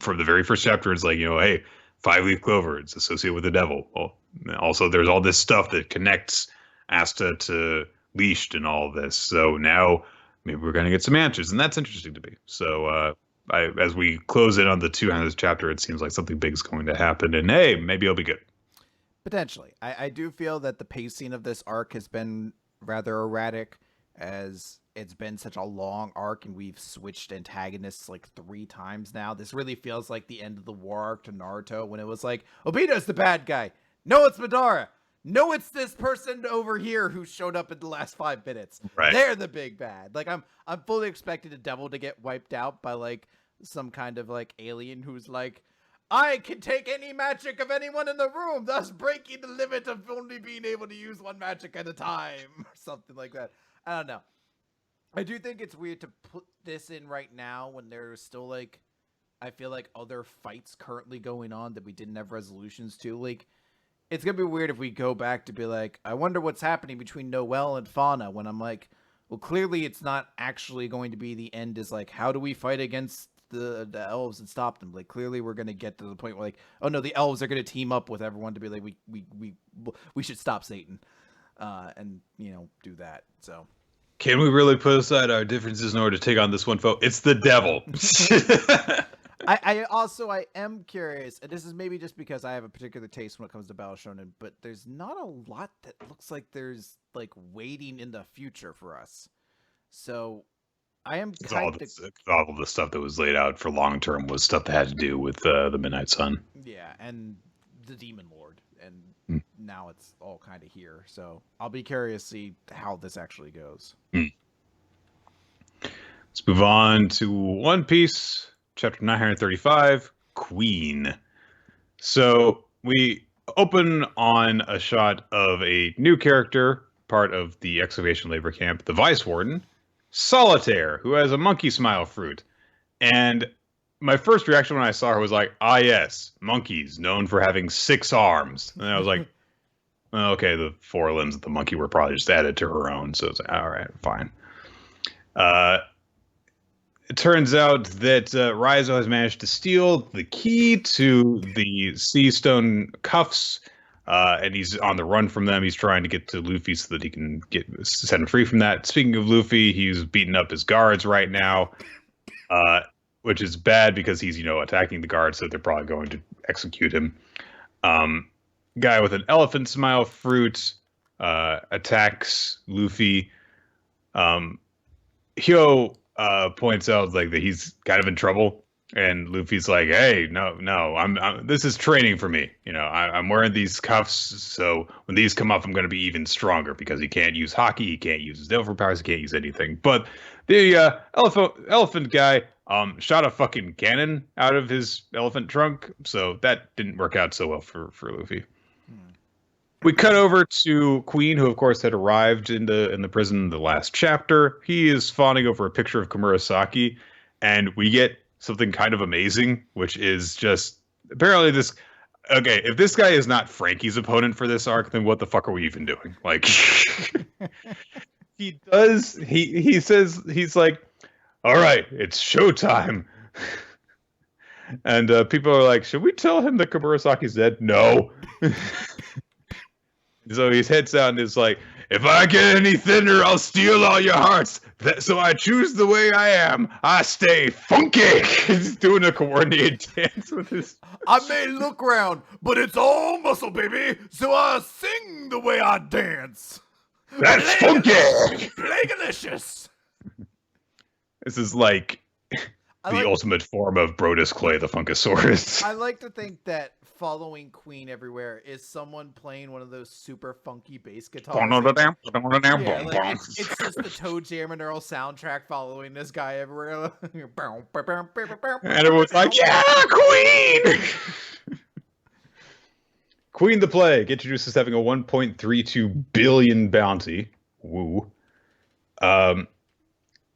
from the very first chapter is like, you know, hey, 5-leaf clover, it's associated with the devil. Well, also there's all this stuff that connects Asta to Leashed and all this. So now maybe we're going to get some answers, and that's interesting to me. So as we close in on the 200th chapter, it seems like something big is going to happen, and hey, maybe it'll be good. Potentially. I do feel that the pacing of this arc has been rather erratic, as it's been such a long arc and we've switched antagonists like 3 times now. This really feels like the end of the war arc to Naruto, when it was like, Obito's the bad guy. No, it's Madara. No, it's this person over here who showed up in the last 5 minutes. Right. They're the big bad. Like, I'm fully expecting the devil to get wiped out by like some kind of like alien who's like, I can take any magic of anyone in the room, thus breaking the limit of only being able to use one magic at a time, or something like that. I don't know. I do think it's weird to put this in right now when there's still like, I feel like other fights currently going on that we didn't have resolutions to. Like, it's gonna be weird if we go back to be like, I wonder what's happening between Noelle and Fauna, when I'm like, well, clearly it's not actually going to be the end is like, how do we fight against the elves and stop them? Like, clearly we're gonna get to the point where like, oh no, the elves are gonna team up with everyone to be like, we should stop Satan, and you know, do that. So can we really put aside our differences in order to take on this one foe? It's the devil. I am curious, and this is maybe just because I have a particular taste when it comes to Battle Shonen, but there's not a lot that looks like there's like waiting in the future for us. So I am all the stuff that was laid out for long term was stuff that had to do with the Midnight Sun. Yeah, and the Demon Lord, and now it's all kind of here. So I'll be curious to see how this actually goes. Let's move on to One Piece, chapter 935, Queen. So we open on a shot of a new character, part of the excavation labor camp, the Vice Warden, Solitaire, who has a monkey smile fruit. And my first reaction when I saw her was like, ah, yes, monkeys, known for having 6 arms. And I was like, well, okay, the 4 limbs of the monkey were probably just added to her own. So it's like, all right, fine. It turns out that Raizo has managed to steal the key to the Sea Stone cuffs, and he's on the run from them. He's trying to get to Luffy so that he can set him free from that. Speaking of Luffy, he's beating up his guards right now, which is bad because he's, attacking the guards, so they're probably going to execute him. Guy with an elephant smile fruit attacks Luffy. Hyo points out that he's kind of in trouble, and Luffy's like, "Hey, no, I'm this is training for me. I'm wearing these cuffs, so when these come off, I'm going to be even stronger because he can't use haki, he can't use his devil powers, he can't use anything." But the elephant guy shot a fucking cannon out of his elephant trunk, so that didn't work out so well for Luffy. We cut over to Queen, who of course had arrived in the prison in the last chapter. He is fawning over a picture of Komurasaki, and we get something kind of amazing, which is just apparently this. Okay, if this guy is not Frankie's opponent for this arc, then what the fuck are we even doing? Like, he says he's like, all right, it's showtime. And people are like, should we tell him that Komurasaki's dead? No. So he heads out and is like, if I get any thinner, I'll steal all your hearts. So I choose the way I am. I stay funky. He's doing a coordinated dance with his... I may look round, but it's all muscle, baby. So I sing the way I dance. That's funky. Plagalicious. This is like the ultimate form of Brodus Clay, the Funkasaurus. I like to think that following Queen everywhere is someone playing one of those super funky bass guitars. It's just the Toe Jam and Earl soundtrack following this guy everywhere. And everyone's like, yeah, Queen! Queen the Plague introduced as having a 1.32 billion bounty. Woo.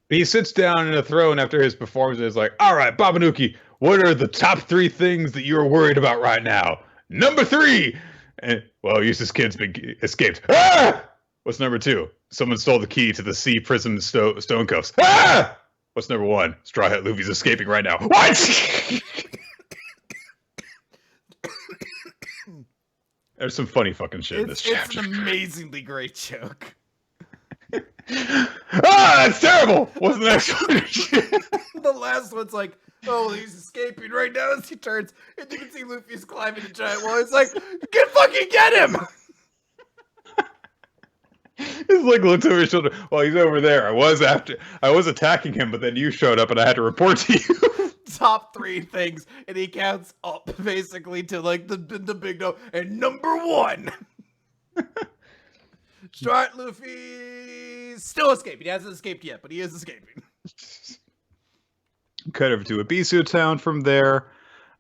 He sits down in a throne after his performance and is like, all right, Babanuki, what are the top 3 things that you're worried about right now? Number 3! And, well, Eustace Kid's escaped. Ah! What's number 2? Someone stole the key to the sea prison stone cuffs. Ah! What's number 1? Straw Hat Luffy's escaping right now. What? There's some funny fucking shit in this chapter. It's an amazingly great joke. That's terrible! What's the next one? The last one's like, oh, he's escaping right now as he turns, and you can see Luffy's climbing a giant wall. It's like, get him! He's like looks over his shoulder. Well, he's over there. I was attacking him, but then you showed up and I had to report to you. Top 3 things, and he counts up basically to like the big no. And number 1, Start Luffy still escaping. He hasn't escaped yet, but he is escaping. Cut over to Abisu Town from there.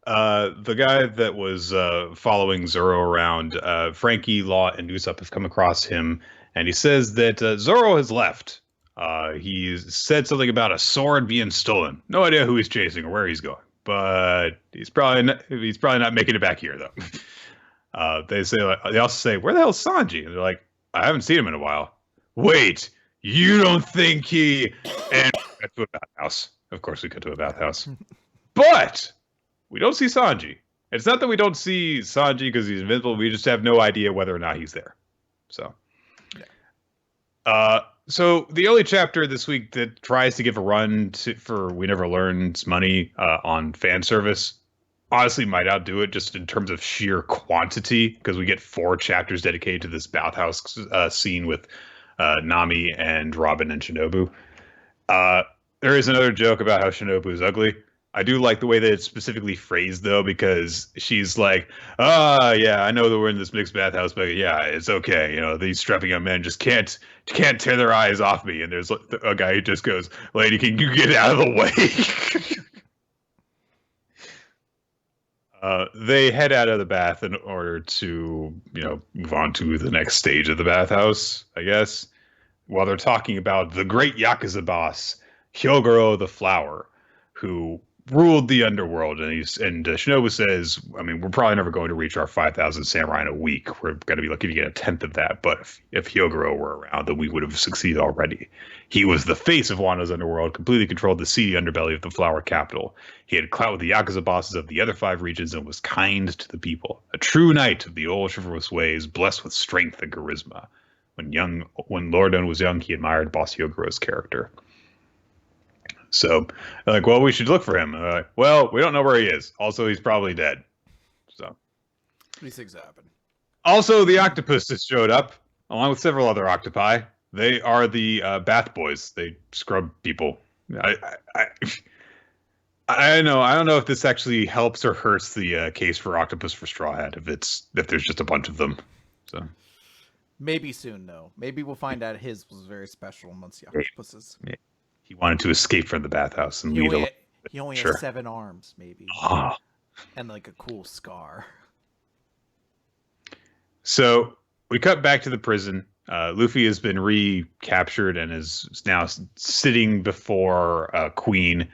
The guy that was following Zoro around, Frankie, Law, and Usopp have come across him, and he says that Zoro has left. He said something about a sword being stolen. No idea who he's chasing or where he's going, but he's probably not making it back here though. They also say, "Where the hell's Sanji?" And they're like, "I haven't seen him in a while." Wait, you don't think he? And we cut to a bathhouse. Of course, we cut to a bathhouse, but we don't see Sanji. It's not that we don't see Sanji because he's invisible. We just have no idea whether or not he's there. So, So the only chapter this week that tries to give a run for We Never Learn's money on fan service honestly might outdo it just in terms of sheer quantity, because we get 4 chapters dedicated to this bathhouse scene with Nami and Robin and Shinobu. There is another joke about how Shinobu is ugly. I do like the way that it's specifically phrased, though, because she's like, yeah, I know that we're in this mixed bathhouse, but yeah, it's okay. You know, these strapping young men just can't tear their eyes off me." And there's a guy who just goes, "Lady, can you get out of the way?" They head out of the bath in order to, move on to the next stage of the bathhouse, I guess. While they're talking about the great Yakuza boss, Hyogoro the Flower, who ruled the underworld. And Shinobu says, I mean, we're probably never going to reach our 5,000 samurai in a week. We're going to be lucky to get a tenth of that. But if Hyogoro were around, then we would have succeeded already. He was the face of Wano's underworld, completely controlled the seedy underbelly of the Flower capital. He had clout with the Yakuza bosses of the other 5 regions and was kind to the people. A true knight of the old chivalrous ways, blessed with strength and charisma. When Warden was young, he admired Boss Hyogoro's character. So, they're like, well, we should look for him. Like, well, we don't know where he is. Also, he's probably dead. So, these things happen. Also, the octopus has showed up, along with several other octopi. They are the bath boys. They scrub people. I don't know if this actually helps or hurts the case for Octopus for Straw Hat if there's just a bunch of them. So. Maybe soon, though. Maybe we'll find out his was very special amongst the octopuses. Yeah. He wanted to escape from the bathhouse and lead alone. He only has 7 arms, maybe. Oh. And like a cool scar. So we cut back to the prison. Luffy has been recaptured and is now sitting before Queen.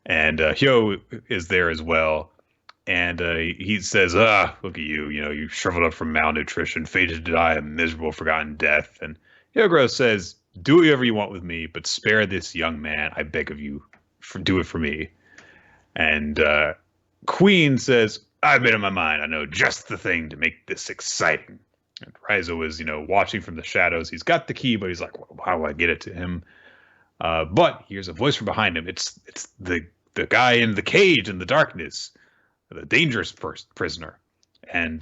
And Hyo is there as well. And he says, look at you. You know, you shriveled up from malnutrition, fated to die a miserable, forgotten death. And Hyogoro says, do whatever you want with me, but spare this young man. I beg of you, do it for me. And Queen says, I've made up my mind. I know just the thing to make this exciting. And Raizo is, watching from the shadows. He's got the key, but he's like, well, how do I get it to him? But here's a voice from behind him. It's the guy in the cage in the darkness, the dangerous prisoner. And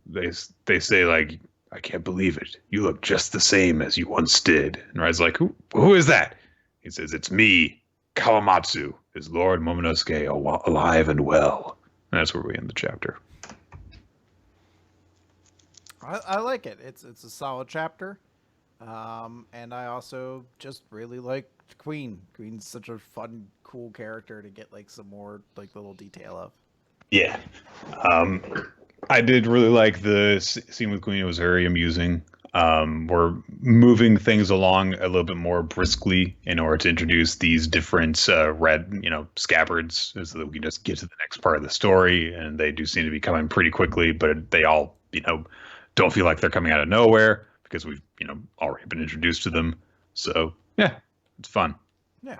they say, like, I can't believe it. You look just the same as you once did. And Raizo's like, who is that? He says, it's me, Kawamatsu. Is Lord Momonosuke alive and well? And that's where we end the chapter. I like it. It's a solid chapter. And I also just really like Queen. Queen's such a fun, cool character to get like some more like little detail of. Yeah. I did really like the scene with Queen. It was very amusing. We're moving things along a little bit more briskly in order to introduce these different red, scabbards, so that we can just get to the next part of the story. And they do seem to be coming pretty quickly, but they all, don't feel like they're coming out of nowhere because we've, already been introduced to them. So yeah, it's fun. Yeah.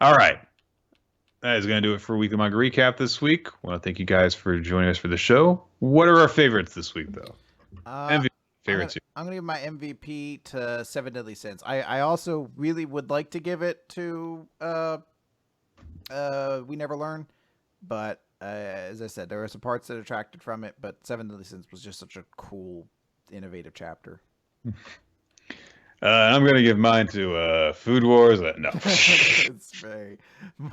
All right. That is going to do it for Weekly Manga Recap this week. I want to thank you guys for joining us for the show. What are our favorites this week, though? MVP favorites. I'm going to give my MVP to Seven Deadly Sins. I also really would like to give it to We Never Learn, but as I said, there were some parts that attracted from it, but Seven Deadly Sins was just such a cool, innovative chapter. I'm going to give mine to Food Wars. No. It's very...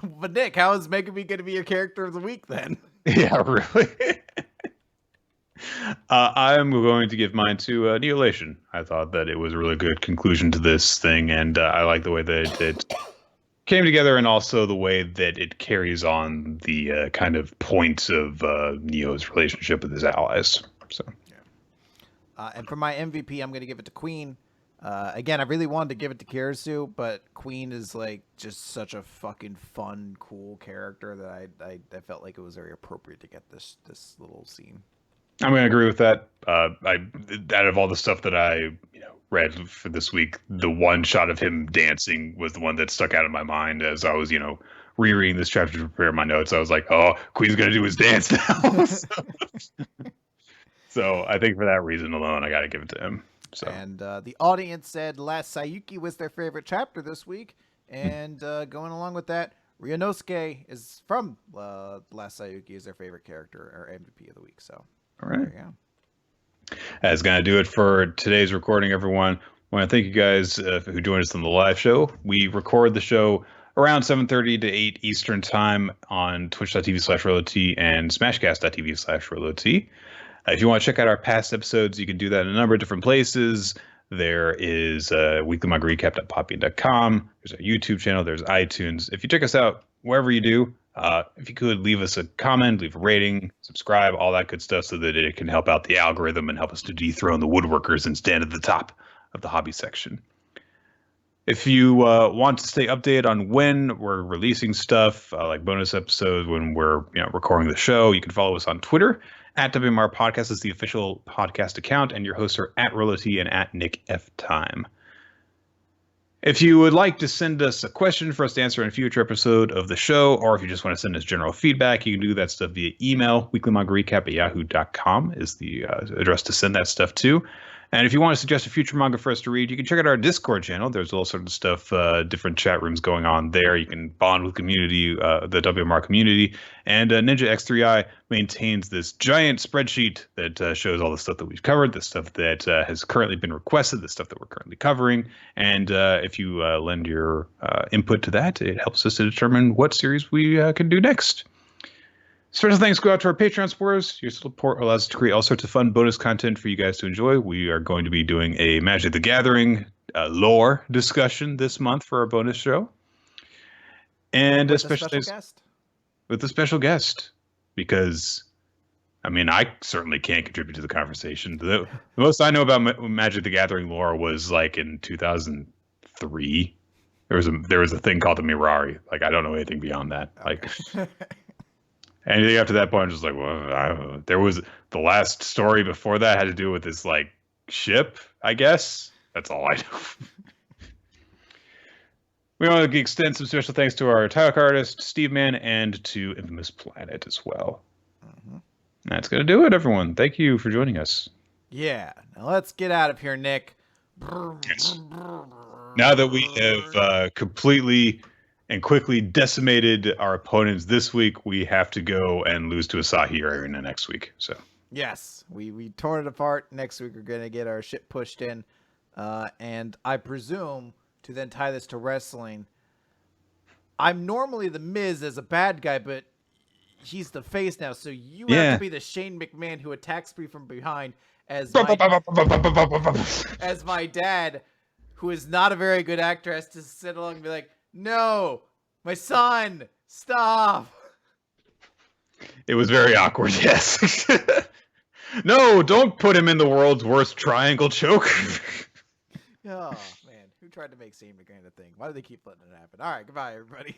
But Nick, how is Mega Me going to be your character of the week then? Yeah, really? I'm going to give mine to Lation. I thought that it was a really good conclusion to this thing, and I like the way that it came together, and also the way that it carries on the kind of point of Neo's relationship with his allies. So, yeah. And for my MVP, I'm going to give it to Queen. Again, I really wanted to give it to Kirisu, but Queen is like just such a fucking fun, cool character that I felt like it was very appropriate to get this little scene. I'm going to agree with that. Out of all the stuff that I read for this week, the one shot of him dancing was the one that stuck out in my mind as I was rereading this chapter to prepare my notes. I was like, oh, Queen's going to do his dance now. So I think for that reason alone, I got to give it to him. So. And the audience said Last Saiyuki was their favorite chapter this week. And going along with that, Ryunosuke is from Last Saiyuki is their favorite character or MVP of the week. So, all right. There you go. That's going to do it for today's recording, everyone. I want to thank you guys who joined us on the live show. We record the show around 7:30 to 8 Eastern time on twitch.tv/RoloT and smashcast.tv/RoloT. If you want to check out our past episodes, you can do that in a number of different places. There is weeklymanga.poppy.com. There's our YouTube channel. There's iTunes. If you check us out wherever you do, if you could leave us a comment, leave a rating, subscribe, all that good stuff so that it can help out the algorithm and help us to dethrone the woodworkers and stand at the top of the hobby section. If you want to stay updated on when we're releasing stuff, like bonus episodes, when we're recording the show, you can follow us on Twitter. @WMR Podcast is the official podcast account, and your hosts are @RoloT and @NickFTime. If you would like to send us a question for us to answer in a future episode of the show, or if you just want to send us general feedback, you can do that stuff via email. weeklymangarecap@yahoo.com is the address to send that stuff to. And if you want to suggest a future manga for us to read, you can check out our Discord channel. There's all sorts of stuff, different chat rooms going on there. You can bond with community, the WMR community. And Ninja X3i maintains this giant spreadsheet that shows all the stuff that we've covered, the stuff that has currently been requested, the stuff that we're currently covering. And if you lend your input to that, it helps us to determine what series we can do next. Special thanks go out to our Patreon supporters. Your support allows us to create all sorts of fun bonus content for you guys to enjoy. We are going to be doing a Magic the Gathering lore discussion this month for our bonus show. And with a special guest. With a special guest. Because, I mean, I certainly can't contribute to the conversation. The most I know about Magic the Gathering lore was like in 2003. There was a thing called the Mirari. Like, I don't know anything beyond that. Okay. Like... Anything after that point, I'm just like, well, there was the last story before that had to do with this like ship, I guess. That's all I know. We want to extend some special thanks to our title card artist, Steve Mann, and to Infamous Planet as well. Mm-hmm. That's going to do it, everyone. Thank you for joining us. Yeah. Now let's get out of here, Nick. Yes. Now that we have completely and quickly decimated our opponents this week, we have to go and lose to Asahi Arena next week. So yes, we tore it apart. Next week we're gonna get our shit pushed in, and I presume to then tie this to wrestling. I'm normally the Miz as a bad guy, but he's the face now, so you have to be the Shane McMahon who attacks me from behind as my dad, who is not a very good actor, has to sit along and be like, no, my son, stop. It was very awkward, yes. No, don't put him in the world's worst triangle choke. Oh, man. Who tried to make Shane McMahon a thing? Why do they keep letting it happen? All right, goodbye, everybody.